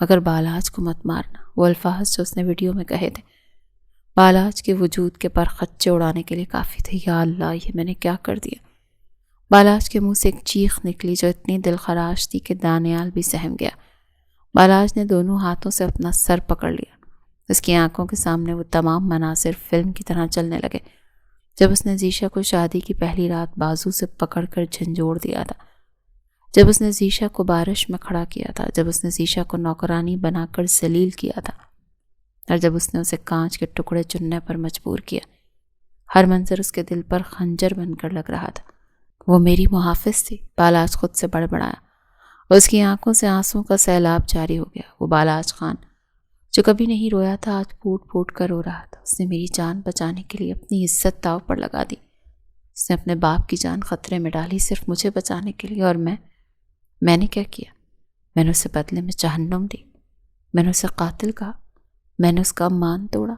مگر بالاج کو مت مارنا۔ وہ الفاظ جو اس نے ویڈیو میں کہے تھے بالاج کے وجود کے پر خدشے اڑانے کے لیے کافی تھے۔ یا اللہ، یہ میں نے کیا کر دیا؟ بالاج کے منہ سے ایک چیخ نکلی جو اتنی دل خراش تھی کہ دانیال بھی سہم گیا۔ بالاج نے دونوں ہاتھوں سے اپنا سر پکڑ لیا۔ اس کی آنکھوں کے سامنے وہ تمام مناظر فلم کی طرح چلنے لگے۔ جب اس نے زیشا کو شادی کی پہلی رات بازو سے پکڑ کر جھنجھوڑ دیا تھا، جب اس نے زیشا کو بارش میں کھڑا کیا تھا، جب اس نے زیشا کو نوکرانی بنا کر ذلیل کیا تھا، اور جب اس نے اسے کانچ کے ٹکڑے چننے پر مجبور کیا، ہر منظر اس کے دل پر خنجر بن کر لگ رہا تھا۔ وہ میری محافظ تھی، بالاج خود سے بڑبڑایا، اور اس کی آنکھوں سے آنسوں کا سیلاب جاری ہو گیا۔ وہ بالاج خان جو کبھی نہیں رویا تھا آج پھوٹ پھوٹ کر رو رہا تھا۔ اس نے میری جان بچانے کے لیے اپنی عزت داؤ پر لگا دی۔ اس نے اپنے باپ کی جان خطرے میں ڈالی صرف مجھے بچانے کے لیے، اور میں نے کیا کیا؟ میں نے اسے بدلے میں جہنم دی، میں نے اسے قاتل کہا، میں نے اس کا مان توڑا۔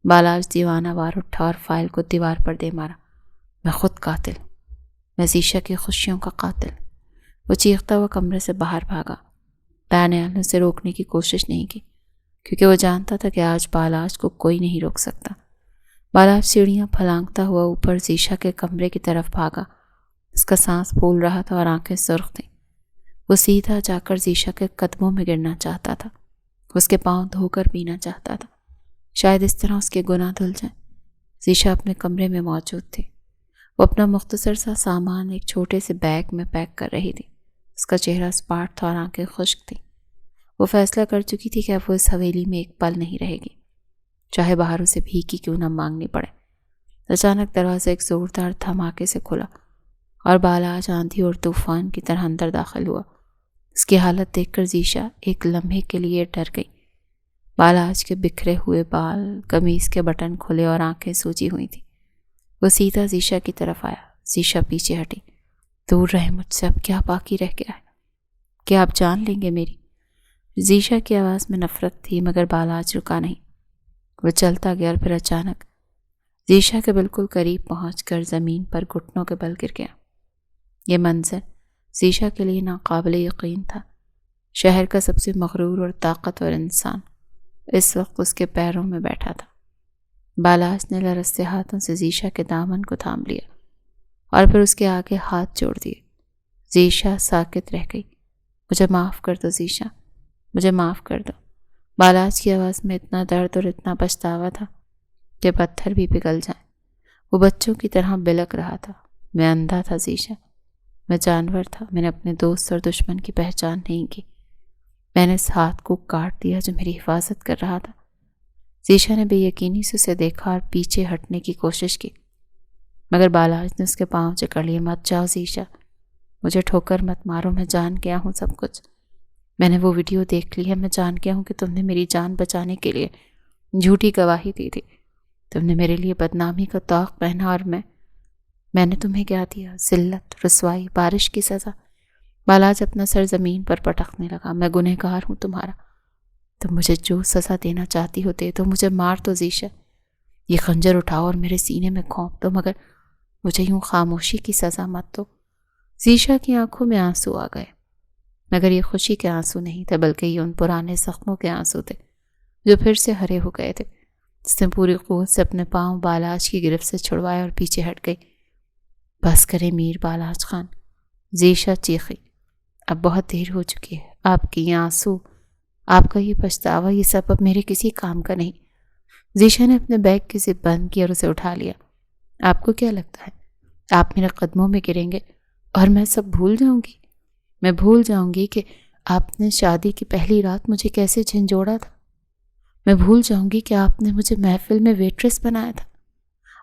بالاج دیوانہ وار اٹھا اور فائل کو دیوار پر دے مارا۔ میں خود قاتل، میں زیشا کی خوشیوں کا قاتل۔ وہ چیختا ہوا کمرے سے باہر بھاگا۔ دانیال نے اسے روکنے کی کوشش نہیں کی کیونکہ وہ جانتا تھا کہ آج بالاج کو کوئی نہیں روک سکتا۔ بالاج سیڑھیاں پھلانگتا ہوا اوپر زیشا کے کمرے کی طرف بھاگا۔ اس کا سانس پھول رہا تھا اور آنکھیں سرخ تھیں۔ وہ سیدھا جا کر زیشا کے قدموں میں گرنا چاہتا تھا، اس کے پاؤں دھو کر پینا چاہتا تھا، شاید اس طرح اس کے گناہ دھل جائیں۔ زیشا اپنے کمرے میں موجود تھی۔ وہ اپنا مختصر سا سامان ایک چھوٹے سے بیگ میں پیک کر رہی تھی۔ اس کا چہرہ سپاٹ تھا اور آنکھیں خشک تھیں۔ وہ فیصلہ کر چکی تھی کہ اب وہ اس حویلی میں ایک پل نہیں رہے گی، چاہے باہر اسے بھیکی کیوں نہ مانگنی پڑے۔ اچانک دروازہ ایک زوردار دھماکے سے کھلا اور بالاج آندھی اور طوفان کی طرح اندر داخل ہوا۔ اس کی حالت دیکھ کر زیشا ایک لمحے کے لیے ڈر گئی۔ بالاج کے بکھرے ہوئے بال، قمیص کے بٹن کھلے اور آنکھیں سوجی ہوئی تھیں۔ وہ سیدھا زیشا کی طرف آیا۔ زیشا پیچھے ہٹی۔ دور رہے مجھ سے، اب کیا باقی رہ گیا ہے؟ کیا آپ جان لیں گے میری؟ زیشا کی آواز میں نفرت تھی، مگر بالاج رکا نہیں۔ وہ چلتا گیا اور پھر اچانک زیشا کے بالکل قریب پہنچ کر زمین پر گھٹنوں کے بل گر گیا۔ یہ منظر زیشا کے لیے ناقابل یقین تھا۔ شہر کا سب سے مغرور اور طاقتور انسان اس وقت اس کے پیروں میں بیٹھا تھا۔ بالاج نے لرزتے ہاتھوں سے زیشا کے دامن کو تھام لیا اور پھر اس کے آگے ہاتھ جوڑ دیے۔ زیشا ساکت رہ گئی۔ مجھے معاف کر دو زیشا، مجھے معاف کر دو۔ بالاج کی آواز میں اتنا درد اور اتنا پچھتاوا تھا کہ پتھر بھی پگھل جائیں۔ وہ بچوں کی طرح بلک رہا تھا۔ میں اندھا تھا زیشا، میں جانور تھا، میں نے اپنے دوست اور دشمن کی پہچان نہیں کی۔ میں نے اس ہاتھ کو کاٹ دیا جو میری حفاظت کر رہا تھا۔ زیشا نے بے یقینی سے اسے دیکھا اور پیچھے ہٹنے کی کوشش کی، مگر بالاج نے اس کے پاؤں جکڑ لیے۔ مت جاؤ زیشا، مجھے ٹھوکر مت مارو، میں جان گیا ہوں سب کچھ۔ میں نے وہ ویڈیو دیکھ لی ہے، میں جان گیا ہوں کہ تم نے میری جان بچانے کے لیے جھوٹی گواہی دی تھی۔ تم نے میرے لیے بدنامی کا طوق پہنا اور میں نے تمہیں کیا دیا؟ ذلت، رسوائی، بارش کی سزا۔ بالاج اپنا سر زمین پر پٹکنے لگا۔ میں گنہگار ہوں تمہارا، تم مجھے جو سزا دینا چاہتی ہو دے دو، مجھے مار دو زیشا، یہ خنجر اٹھاؤ اور میرے سینے میں کھونپ دو، مگر مجھے یوں خاموشی کی سزا مت دو۔ زیشا کی آنکھوں میں آنسو آ گئے، مگر یہ خوشی کے آنسو نہیں تھے، بلکہ یہ ان پرانے زخموں کے آنسو تھے جو پھر سے ہرے ہو گئے تھے۔ اس نے پوری قوت سے اپنے پاؤں بالاج کی گرفت سے چھڑوائے اور پیچھے ہٹ گئی۔ بس کرے میر بالاج خان، زیشا چیخی، اب بہت دیر ہو چکی ہے۔ آپ کی یہ آنسو، آپ کا یہ پچھتاوا، یہ سب اب میرے کسی کام کا نہیں۔ زیشا نے اپنے بیگ کی زپ بند کی اور اسے اٹھا لیا۔ آپ کو کیا لگتا ہے آپ میرے قدموں میں گریں گے اور میں سب بھول جاؤں گی؟ میں بھول جاؤں گی کہ آپ نے شادی کی پہلی رات مجھے کیسے جھنجھوڑا تھا؟ میں بھول جاؤں گی کہ آپ نے مجھے محفل میں ویٹریس بنایا تھا؟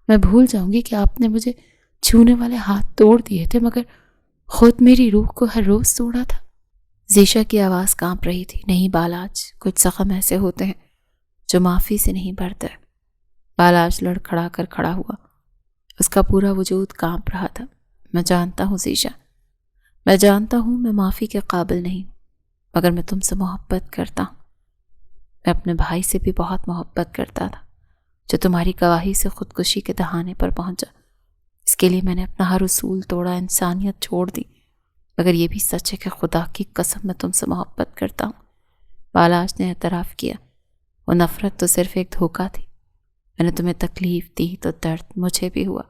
میں بھول جاؤں گی کہ آپ نے مجھے چھونے والے ہاتھ توڑ دیے تھے مگر خود میری روح کو ہر روز توڑا تھا؟ زیشا کی آواز کانپ رہی تھی۔ نہیں بالاج، کچھ زخم ایسے ہوتے ہیں جو معافی سے نہیں بھرتے۔ بالاج لڑکھڑا کر کھڑا ہوا۔ اس کا پورا وجود کانپ رہا تھا۔ میں جانتا ہوں زیشا، میں جانتا ہوں میں معافی کے قابل نہیں، مگر میں تم سے محبت کرتا ہوں۔ میں اپنے بھائی سے بھی بہت محبت کرتا تھا جو تمہاری گواہی سے خودکشی کے دہانے پر پہنچا۔ اس کے لیے میں نے اپنا ہر اصول توڑا، انسانیت چھوڑ دی، مگر یہ بھی سچ ہے کہ خدا کی قسم میں تم سے محبت کرتا ہوں۔ بالاش نے اعتراف کیا، وہ نفرت تو صرف ایک دھوکہ تھی۔ میں نے تمہیں تکلیف دی تو درد مجھے بھی ہوا۔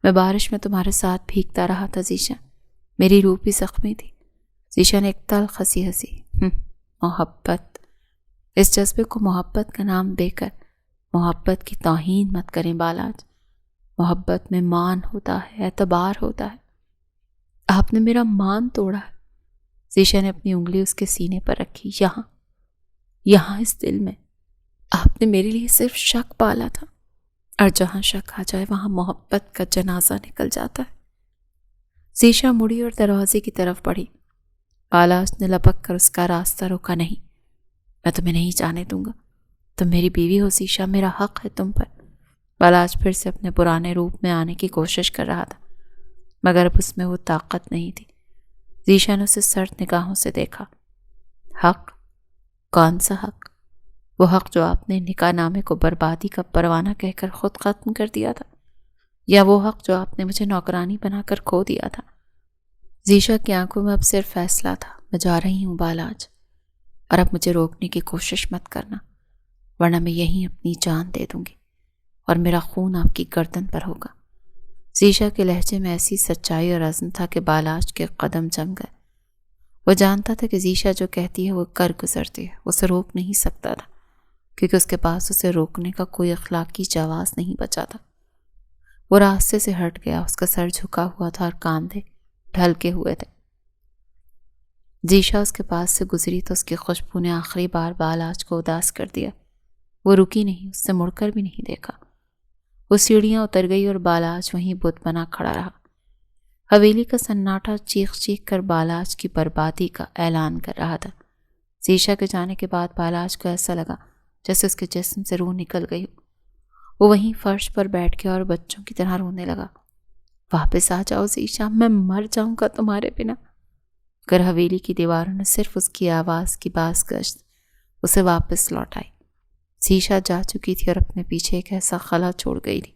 میں بارش میں تمہارے ساتھ بھیگتا رہا تھا ذیشان، میری روح بھی زخمی تھی۔ ذیشان ایک تلخ ہنسی۔ محبت، اس جذبے کو محبت کا نام دے کر محبت کی توہین مت کریں بالاج۔ محبت میں مان ہوتا ہے، اعتبار ہوتا ہے۔ آپ نے میرا مان توڑا ہے۔ ذیشان نے اپنی انگلی اس کے سینے پر رکھی۔ یہاں اس دل میں آپ نے میرے لیے صرف شک پالا تھا، اور جہاں شک آ جائے وہاں محبت کا جنازہ نکل جاتا ہے۔ ذیشان مڑی اور دروازے کی طرف بڑھی۔ بالاج نے لپک کر اس کا راستہ روکا۔ نہیں، میں تمہیں نہیں جانے دوں گا۔ تم میری بیوی ہو ذیشان، میرا حق ہے تم پر۔ بالاج پھر سے اپنے پرانے روپ میں آنے کی کوشش کر رہا تھا، مگر اب اس میں وہ طاقت نہیں تھی۔ ذیشان نے اسے سرد نگاہوں سے دیکھا۔ حق؟ کون سا حق؟ وہ حق جو آپ نے نکاح نامے کو بربادی کا پروانہ کہہ کر خود ختم کر دیا تھا، یا وہ حق جو آپ نے مجھے نوکرانی بنا کر کھو دیا تھا؟ ذیشان کی آنکھوں میں اب صرف فیصلہ تھا۔ میں جا رہی ہوں بالاج، اور اب مجھے روکنے کی کوشش مت کرنا، ورنہ میں یہیں اپنی جان دے دوں گی اور میرا خون آپ کی گردن پر ہوگا۔ ذیشان کے لہجے میں ایسی سچائی اور عزم تھا کہ بالاج کے قدم جم گئے۔ وہ جانتا تھا کہ ذیشان جو کہتی ہے وہ کر گزرتی ہے، اسے روک نہیں سکتا تھا، کیونکہ اس کے پاس اسے روکنے کا کوئی اخلاقی جواز نہیں بچا تھا۔ وہ راستے سے ہٹ گیا، اس کا سر جھکا ہوا تھا اور کاندھے ڈھلکے ہوئے تھے۔ ذیشان اس کے پاس سے گزری تو اس کی خوشبو نے آخری بار بالاج کو اداس کر دیا۔ وہ رکی نہیں، اس سے مڑ کر بھی نہیں دیکھا۔ وہ سیڑھیاں اتر گئی اور بالاج وہیں بت بنا کھڑا رہا۔ حویلی کا سناٹا چیخ چیخ کر بالاج کی بربادی کا اعلان کر رہا تھا۔ ذیشان کے جانے کے بعد بالاج کو ایسا لگا جیسے اس کے جسم سے روح نکل گئی ہو۔ وہ وہیں فرش پر بیٹھ گیا اور بچوں کی طرح رونے لگا۔ واپس آ جاؤ ذیشان، میں مر جاؤں گا تمہارے بنا۔ گر حویلی کی دیواروں نے صرف اس کی آواز کی باز گشت اسے واپس لوٹائی۔ ذیشان جا چکی تھی اور اپنے پیچھے ایک ایسا خلا چھوڑ گئی تھی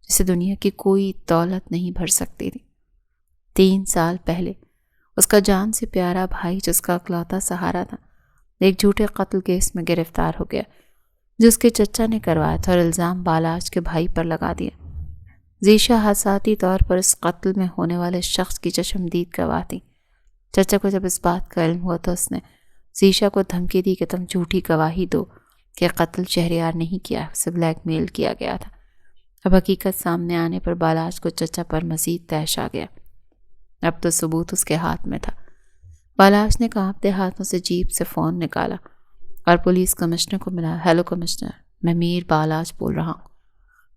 جسے دنیا کی کوئی دولت نہیں بھر سکتی تھی۔ 3 سال پہلے اس کا جان سے پیارا بھائی، جس کا اکلوتا سہارا تھا، ایک جھوٹے قتل کیس میں گرفتار ہو گیا جو اس کے چچا نے کروایا تھا، اور الزام بالاج کے بھائی پر لگا دیا۔ ذیشان حادثاتی طور پر اس قتل میں ہونے والے شخص کی چشمدید گواہ تھی۔ چچا کو جب اس بات کا علم ہوا تو اس نے ذیشان کو دھمکی دی کہ تم جھوٹی گواہی دو کہ قتل شہریار نہیں کیا، اسے بلیک میل کیا گیا تھا۔ اب حقیقت سامنے آنے پر بالاج کو چچا پر مزید طیش آ گیا۔ اب تو ثبوت اس کے ہاتھ میں تھا۔ بالاج نے کانپتے ہاتھوں سے جیب سے فون نکالا اور پولیس کمشنر کو ملا۔ ہیلو کمشنر، میں میر بالاج بول رہا ہوں۔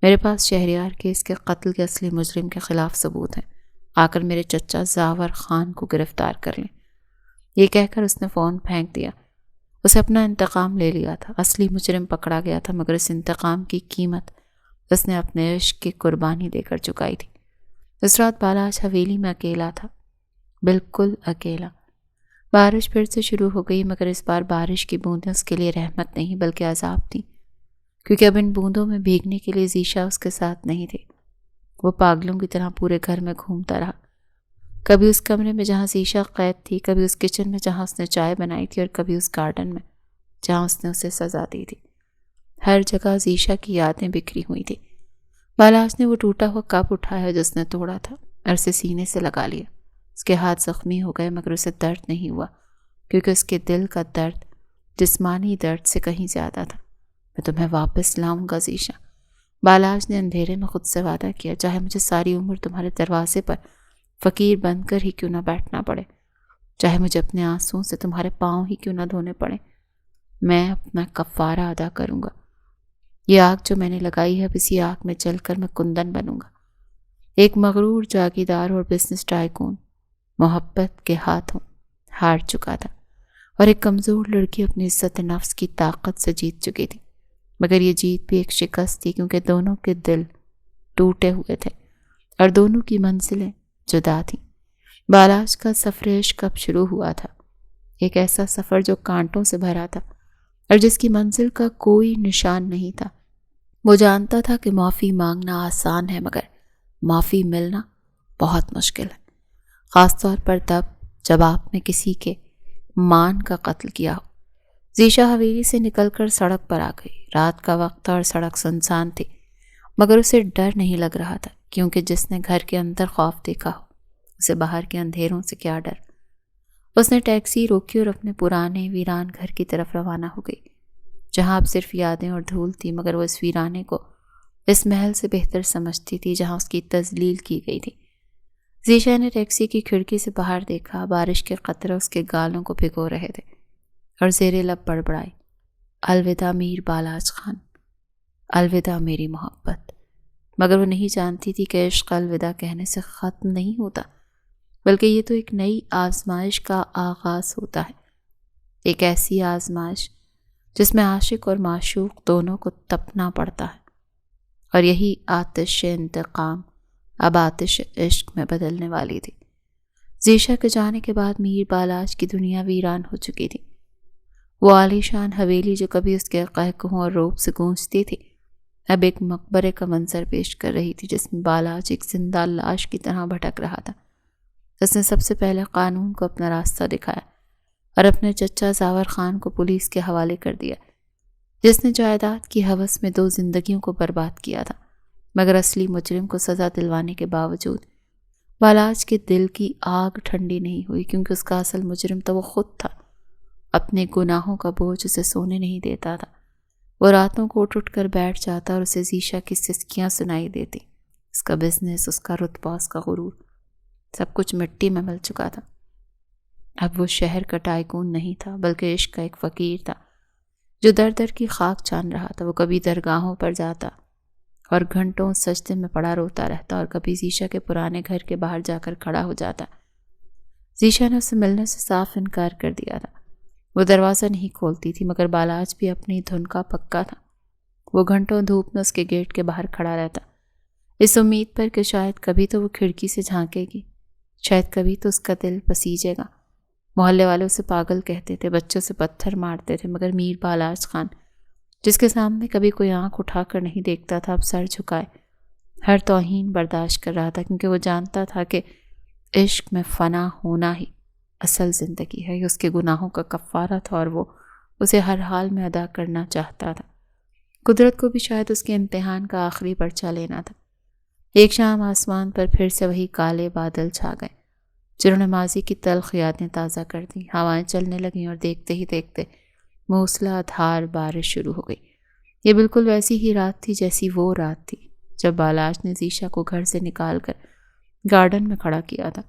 میرے پاس شہریار کیس کے قتل کے اصلی مجرم کے خلاف ثبوت ہیں۔ آ کر میرے چچا زاور خان کو گرفتار کر لیں۔ یہ کہہ کر اس نے فون پھینک دیا۔ اسے اپنا انتقام لے لیا تھا، اصلی مجرم پکڑا گیا تھا، مگر اس انتقام کی قیمت اس نے اپنے عشق کی قربانی دے کر چکائی تھی۔ اس رات بالاج حویلی میں اکیلا تھا، بالکل اکیلا۔ بارش پھر سے شروع ہو گئی، مگر اس بار بارش کی بوندیں اس کے لیے رحمت نہیں بلکہ عذاب تھیں، کیونکہ اب ان بوندوں میں بھیگنے کے لیے ذیشان اس کے ساتھ نہیں تھی۔ وہ پاگلوں کی طرح پورے گھر میں گھومتا رہا، کبھی اس کمرے میں جہاں ذیشان قید تھی، کبھی اس کچن میں جہاں اس نے چائے بنائی تھی، اور کبھی اس گارڈن میں جہاں اس نے اسے سزا دی تھی۔ ہر جگہ ذیشان کی یادیں بکھری ہوئی تھی۔ بالاج نے وہ ٹوٹا ہوا کپ اٹھایا جس نے توڑا تھا اور اسے سینے سے لگا لیا۔ اس کے ہاتھ زخمی ہو گئے، مگر اسے درد نہیں ہوا، کیونکہ اس کے دل کا درد جسمانی درد سے کہیں زیادہ تھا۔ میں تمہیں واپس لاؤں گا ذیشان، بالاج نے اندھیرے میں خود سے وعدہ کیا، چاہے مجھے ساری عمر تمہارے دروازے پر فقیر بن کر ہی کیوں نہ بیٹھنا پڑے، چاہے مجھے اپنے آنسوؤں سے تمہارے پاؤں ہی کیوں نہ دھونے پڑے، میں اپنا کفارہ ادا کروں گا۔ یہ آگ جو میں نے لگائی ہے، اب اسی آگ میں جل کر میں کندن بنوں گا۔ ایک مغرور جاگیردار اور بزنس ٹائکون محبت کے ہاتھوں ہار چکا تھا، اور ایک کمزور لڑکی اپنی عزت نفس کی طاقت سے جیت چکی تھی، مگر یہ جیت بھی ایک شکست تھی، کیونکہ دونوں کے دل ٹوٹے ہوئے تھے اور دونوں کی منزلیں جدا تھیں۔ بالاج کا سفر عشق کب شروع ہوا تھا، ایک ایسا سفر جو کانٹوں سے بھرا تھا اور جس کی منزل کا کوئی نشان نہیں تھا۔ وہ جانتا تھا کہ معافی مانگنا آسان ہے، مگر معافی ملنا بہت مشکل ہے، خاص طور پر تب جب آپ نے کسی کے مان کا قتل کیا ہو۔ ذیشا حویلی سے نکل کر سڑک پر آ گئی۔ رات کا وقت تھا اور سڑک سنسان تھی، مگر اسے ڈر نہیں لگ رہا تھا، کیونکہ جس نے گھر کے اندر خوف دیکھا ہو اسے باہر کے اندھیروں سے کیا ڈر۔ اس نے ٹیکسی روکی اور اپنے پرانے ویران گھر کی طرف روانہ ہو گئی، جہاں اب صرف یادیں اور دھول تھی، مگر وہ اس ویرانے کو اس محل سے بہتر سمجھتی تھی جہاں اس کی تذلیل کی گئی تھی۔ ذیشا نے ٹیکسی کی کھڑکی سے باہر دیکھا، بارش کے قطرے اس کے گالوں کو بھگو رہے تھے اور زیر لب بڑبڑائی، الوداع میر بالاج خان، الوداع میری محبت۔ مگر وہ نہیں جانتی تھی کہ عشق الوداع کہنے سے ختم نہیں ہوتا، بلکہ یہ تو ایک نئی آزمائش کا آغاز ہوتا ہے، ایک ایسی آزمائش جس میں عاشق اور معشوق دونوں کو تپنا پڑتا ہے، اور یہی آتش انتقام اب آتش عشق میں بدلنے والی تھی۔ ذیشا کے جانے کے بعد میر بالاج کی دنیا ویران ہو چکی تھی۔ وہ عالیشان حویلی جو کبھی اس کے قہقہوں اور روب سے گونجتی تھی، اب ایک مقبرے کا منظر پیش کر رہی تھی، جس میں بالاج ایک زندہ لاش کی طرح بھٹک رہا تھا۔ اس نے سب سے پہلے قانون کو اپنا راستہ دکھایا اور اپنے چچا زاور خان کو پولیس کے حوالے کر دیا، جس نے جائیداد کی ہوس میں 2 زندگیوں کو برباد کیا تھا، مگر اصلی مجرم کو سزا دلوانے کے باوجود بالاج کے دل کی آگ ٹھنڈی نہیں ہوئی، کیونکہ اس کا اصل مجرم تو وہ خود تھا۔ اپنے گناہوں کا بوجھ اسے سونے نہیں دیتا تھا۔ وہ راتوں کو اٹھ کر بیٹھ جاتا اور اسے ذیشا کی سسکیاں سنائی دیتی۔ اس کا بزنس، اس کا رتبہ، اس کا غرور، سب کچھ مٹی میں مل چکا تھا۔ اب وہ شہر کا ٹائکون نہیں تھا، بلکہ عشق کا ایک فقیر تھا جو در در کی خاک چان رہا تھا۔ وہ کبھی درگاہوں پر جاتا اور گھنٹوں سجدے میں پڑا روتا رہتا، اور کبھی ذیشا کے پرانے گھر کے باہر جا کر کھڑا ہو جاتا۔ ذیشا نے اسے ملنے سے صاف انکار کر دیا تھا۔ وہ دروازہ نہیں کھولتی تھی، مگر بالاج بھی اپنی دھن کا پکا تھا۔ وہ گھنٹوں دھوپ میں اس کے گیٹ کے باہر کھڑا رہتا، اس امید پر کہ شاید کبھی تو وہ کھڑکی سے جھانکے گی، شاید کبھی تو اس کا دل پسیجے گا۔ محلے والے اسے پاگل کہتے تھے، بچوں سے پتھر مارتے تھے، مگر میر بالاج خان، جس کے سامنے کبھی کوئی آنکھ اٹھا کر نہیں دیکھتا تھا، اب سر جھکائے ہر توہین برداشت کر رہا تھا، کیونکہ وہ جانتا تھا کہ عشق میں فنا ہونا ہی اصل زندگی ہے۔ یہ اس کے گناہوں کا کفارہ تھا اور وہ اسے ہر حال میں ادا کرنا چاہتا تھا۔ قدرت کو بھی شاید اس کے امتحان کا آخری پرچہ لینا تھا۔ ایک شام آسمان پر پھر سے وہی کالے بادل چھا گئے، جنہوں نے ماضی کی تلخ یادیں تازہ کر دیں۔ ہوائیں چلنے لگیں اور دیکھتے ہی دیکھتے موسلا دھار بارش شروع ہو گئی۔ یہ بالکل ویسی ہی رات تھی جیسی وہ رات تھی جب بالاج نے ذیشا کو گھر سے نکال کر گارڈن میں کھڑا کیا تھا۔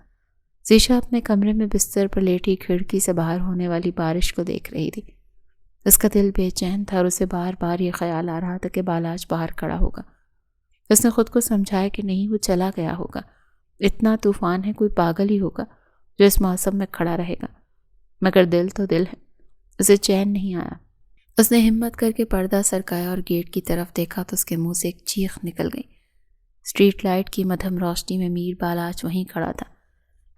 ذیشا اپنے کمرے میں بستر پر لیٹی کھڑکی سے باہر ہونے والی بارش کو دیکھ رہی تھی۔ اس کا دل بے چین تھا اور اسے بار بار یہ خیال آ رہا تھا کہ بالاج باہر کھڑا ہوگا۔ اس نے خود کو سمجھایا کہ نہیں، وہ چلا گیا ہوگا، اتنا طوفان ہے، کوئی پاگل ہی ہوگا جو اس موسم میں کھڑا رہے گا، مگر دل تو دل ہے، اسے چین نہیں آیا۔ اس نے ہمت کر کے پردہ سرکایا اور گیٹ کی طرف دیکھا تو اس کے منہ سے ایک چیخ نکل گئی۔ اسٹریٹ لائٹ کی مدھم روشنی میں میر بالاج وہیں کھڑا تھا،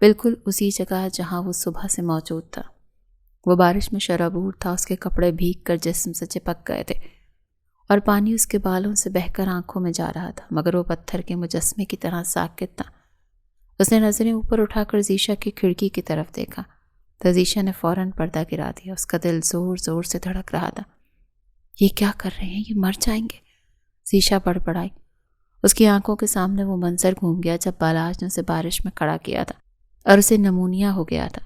بالکل اسی جگہ جہاں وہ صبح سے موجود تھا۔ وہ بارش میں شرابور تھا، اس کے کپڑے بھیگ کر جسم سے چپک گئے تھے اور پانی اس کے بالوں سے بہہ کر آنکھوں میں جا رہا تھا، مگر وہ پتھر کے مجسمے کی طرح ساکت تھا۔ اس نے نظریں اوپر اٹھا کر ذیشا کی کھڑکی کی طرف دیکھا تو ذیشا نے فوراً پردہ گرا دیا۔ اس کا دل زور زور سے دھڑک رہا تھا۔ یہ کیا کر رہے ہیں، یہ مر جائیں گے، ذیشا بڑبڑائی۔ اس کی آنکھوں کے سامنے وہ منظر گھوم گیا جب بالاج نے اسے بارش میں کھڑا کیا تھا اور اسے نمونیا ہو گیا تھا۔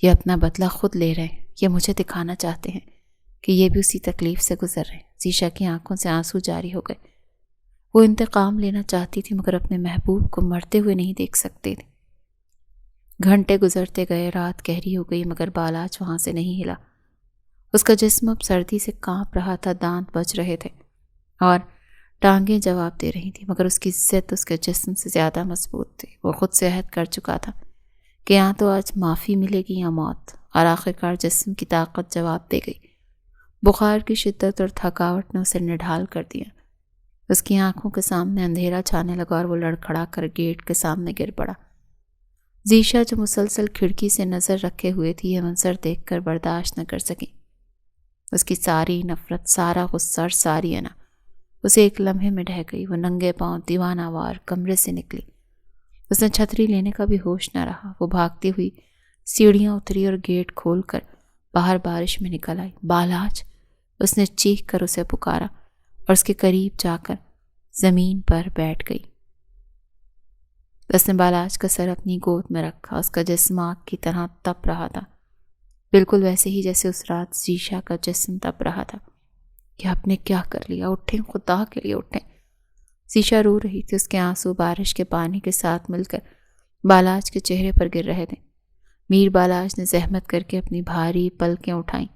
یہ اپنا بدلہ خود لے رہے ہیں، یہ مجھے دکھانا چاہتے ہیں کہ یہ بھی اسی تکلیف سے گزر رہے ہیں۔ ذیشا کی آنکھوں سے آنسو جاری ہو گئے۔ وہ انتقام لینا چاہتی تھی، مگر اپنے محبوب کو مرتے ہوئے نہیں دیکھ سکتی تھی۔ گھنٹے گزرتے گئے، رات گہری ہو گئی، مگر بالاج وہاں سے نہیں ہلا۔ اس کا جسم اب سردی سے کانپ رہا تھا، دانت بج رہے تھے اور ٹانگیں جواب دے رہی تھی، مگر اس کی ضد اس کے جسم سے زیادہ مضبوط تھی۔ وہ خود سے عہد کر چکا تھا کہ یا تو آج معافی ملے گی یا موت، اور آخرکار جسم کی طاقت جواب دے گئی۔ بخار کی شدت اور تھکاوٹ نے اسے نڈھال کر دیا۔ اس کی آنکھوں کے سامنے اندھیرا چھانے لگا اور وہ لڑکھڑا کر گیٹ کے سامنے گر پڑا۔ ذیشا جو مسلسل کھڑکی سے نظر رکھے ہوئے تھی، یہ منظر دیکھ کر برداشت نہ کر سکی۔ اس کی ساری نفرت، سارا غصہ اور ساری انا اسے ایک لمحے میں ڈھہ گئی۔ وہ ننگے پاؤں دیوانہ وار کمرے سے نکلی۔ اس نے چھتری لینے کا بھی ہوش نہ رہا۔ وہ بھاگتی ہوئی سیڑھیاں اتری اور گیٹ کھول کر باہر بارش میں نکل آئی۔ بالاج! اس نے چیخ کر اسے پکارا اور اس کے قریب جا کر زمین پر بیٹھ گئی۔ اس نے بالاج کا سر اپنی گود میں رکھا۔ اس کا جسم آگ کی طرح تپ رہا تھا، بالکل ویسے ہی جیسے اس رات زیشا کا جسم تپ رہا تھا۔ کہ آپ نے کیا کر لیا؟ اٹھیں، خدا کے لیے اٹھیں۔ زیشا رو رہی تھی۔ اس کے آنسو بارش کے پانی کے ساتھ مل کر بالاج کے چہرے پر گر رہے تھے۔ میر بالاج نے زحمت کر کے اپنی بھاری پلکیں اٹھائیں۔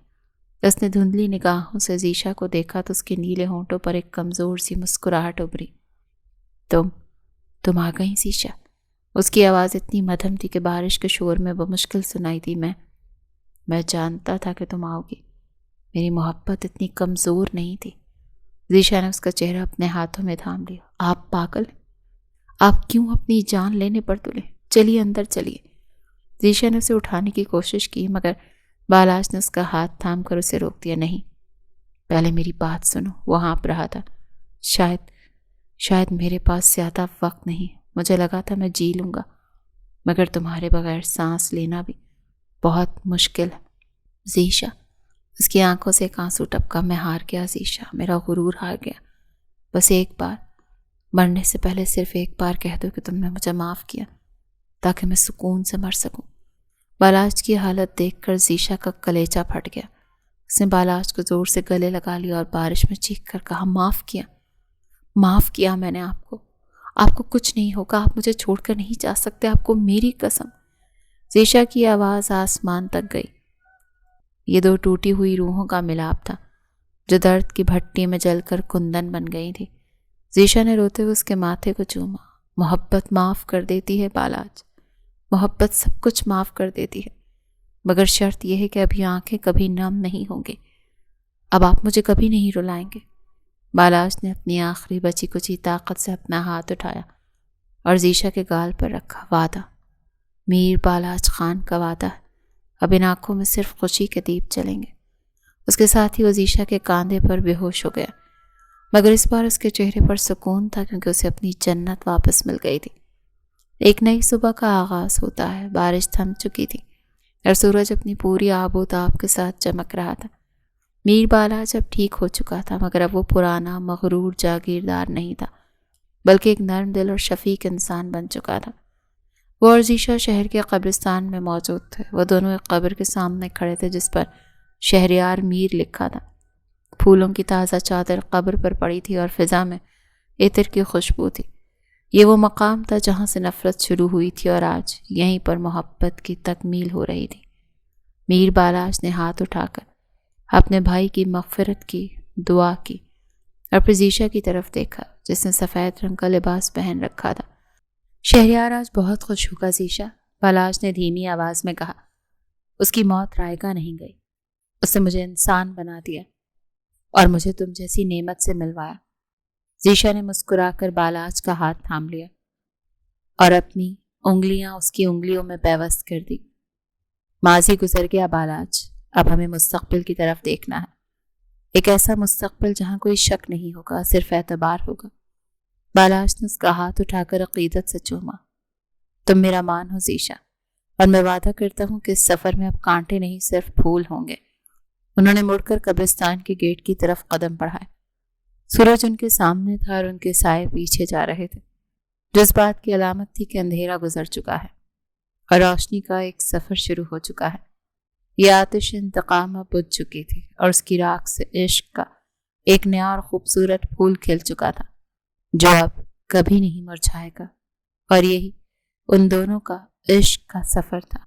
اس نے دھندلی نگاہوں سے زیشا کو دیکھا تو اس کے نیلے ہونٹوں پر ایک کمزور سی مسکراہٹ ابھری۔ تم آ گئی زیشا؟ اس کی آواز اتنی مدھم تھی کہ بارش کے شور میں بمشکل سنائی دی۔ میں جانتا تھا کہ تم آؤ گی۔ میری محبت اتنی کمزور نہیں تھی۔ زیشا نے اس کا چہرہ اپنے ہاتھوں میں تھام لیا۔ آپ پاگل ہیں؟ آپ کیوں اپنی جان لینے پر تلے؟ چلیے اندر چلیے۔ زیشا نے اسے اٹھانے کی کوشش کی مگر بالاج نے اس کا ہاتھ تھام کر اسے روک دیا۔ نہیں، پہلے میری بات سنو۔ وہ ہانپ رہا تھا۔ شاید میرے پاس زیادہ وقت نہیں۔ مجھے لگا تھا میں جی لوں گا، مگر تمہارے بغیر سانس لینا بھی بہت مشکل ہے۔ زیشا! اس کی آنکھوں سے ایک آنسو ٹپکا۔ میں ہار گیا زیشا، میرا غرور ہار گیا۔ بس ایک بار، مرنے سے پہلے صرف ایک بار کہہ دو کہ تم نے مجھے معاف کیا تاکہ میں سکون سے مر سکوں۔ بالاج کی حالت دیکھ کر زیشا کا کلیجہ پھٹ گیا۔ اس نے بالاج کو زور سے گلے لگا لیا اور بارش میں چیخ کر کہا، معاف کیا میں نے آپ کو۔ آپ کو کچھ نہیں ہوگا، آپ مجھے چھوڑ کر نہیں جا سکتے، آپ کو میری قسم۔ زیشا کی آواز آسمان تک گئی۔ یہ دو ٹوٹی ہوئی روحوں کا ملاپ تھا جو درد کی بھٹی میں جل کر کندن بن گئی تھی۔ زیشا نے روتے ہوئے اس کے ماتھے کو چوما۔ محبت معاف کر دیتی ہے بالاج، محبت سب کچھ معاف کر دیتی ہے، مگر شرط یہ ہے کہ اب یہ آنکھیں کبھی نم نہیں ہوں گی۔ اب آپ مجھے کبھی نہیں رلائیں گے۔ بالاج نے اپنی آخری بچی کچی طاقت سے اپنا ہاتھ اٹھایا اور زیشا کے گال پر رکھا۔ وعدہ، میر بالاج خان کا وعدہ ہے، اب ان آنکھوں میں صرف خوشی کے دیپ جلیں گے۔ اس کے ساتھ ہی وہ زیشا کے کاندھے پر بے ہوش ہو گیا، مگر اس بار اس کے چہرے پر سکون تھا کیونکہ اسے اپنی جنت واپس مل گئی تھی۔ ایک نئی صبح کا آغاز ہوتا ہے۔ بارش تھم چکی تھی اور سورج اپنی پوری آب و تاب کے ساتھ چمک رہا تھا۔ میر بالاج اب ٹھیک ہو چکا تھا، مگر اب وہ پرانا مغرور جاگیردار نہیں تھا، بلکہ ایک نرم دل اور شفیق انسان بن چکا تھا۔ وہ اور زیشا شہر کے قبرستان میں موجود تھے۔ وہ دونوں ایک قبر کے سامنے کھڑے تھے جس پر شہریار میر لکھا تھا۔ پھولوں کی تازہ چادر قبر پر پڑی تھی اور فضا میں عطر کی خوشبو تھی۔ یہ وہ مقام تھا جہاں سے نفرت شروع ہوئی تھی اور آج یہیں پر محبت کی تکمیل ہو رہی تھی۔ میر بالاج نے ہاتھ اٹھا کر اپنے بھائی کی مغفرت کی دعا کی اور پھر زیشا کی طرف دیکھا جس نے سفید رنگ کا لباس پہن رکھا تھا۔ شہریار آج بہت خوش ہوگا زیشا، بالاج نے دھیمی آواز میں کہا۔ اس کی موت رائے گاہ نہیں گئی، اس نے مجھے انسان بنا دیا اور مجھے تم جیسی نعمت سے ملوایا۔ زیشا نے مسکرا کر بالاج کا ہاتھ تھام لیا اور اپنی انگلیاں اس کی انگلیوں میں پیوست کر دی۔ ماضی گزر گیا بالاج، اب ہمیں مستقبل کی طرف دیکھنا ہے، ایک ایسا مستقبل جہاں کوئی شک نہیں ہوگا، صرف اعتبار ہوگا۔ بالاج نے اس کا ہاتھ اٹھا کر عقیدت سے چوما۔ تم میرا مان ہو زیشا، اور میں وعدہ کرتا ہوں کہ اس سفر میں اب کانٹے نہیں صرف پھول ہوں گے۔ انہوں نے مڑ کر قبرستان کے گیٹ کی طرف قدم بڑھائے۔ سورج ان کے سامنے تھا اور ان کے سائے پیچھے جا رہے تھے، جو اس بات کی علامت تھی کہ اندھیرا گزر چکا ہے اور روشنی کا ایک سفر شروع ہو چکا ہے۔ یہ آتش انتقام اب بجھ چکی تھی اور اس کی راکھ سے عشق کا ایک نیا اور خوبصورت پھول کھل چکا تھا جو اب کبھی نہیں مرجھائے گا، اور یہی ان دونوں کا عشق کا سفر تھا۔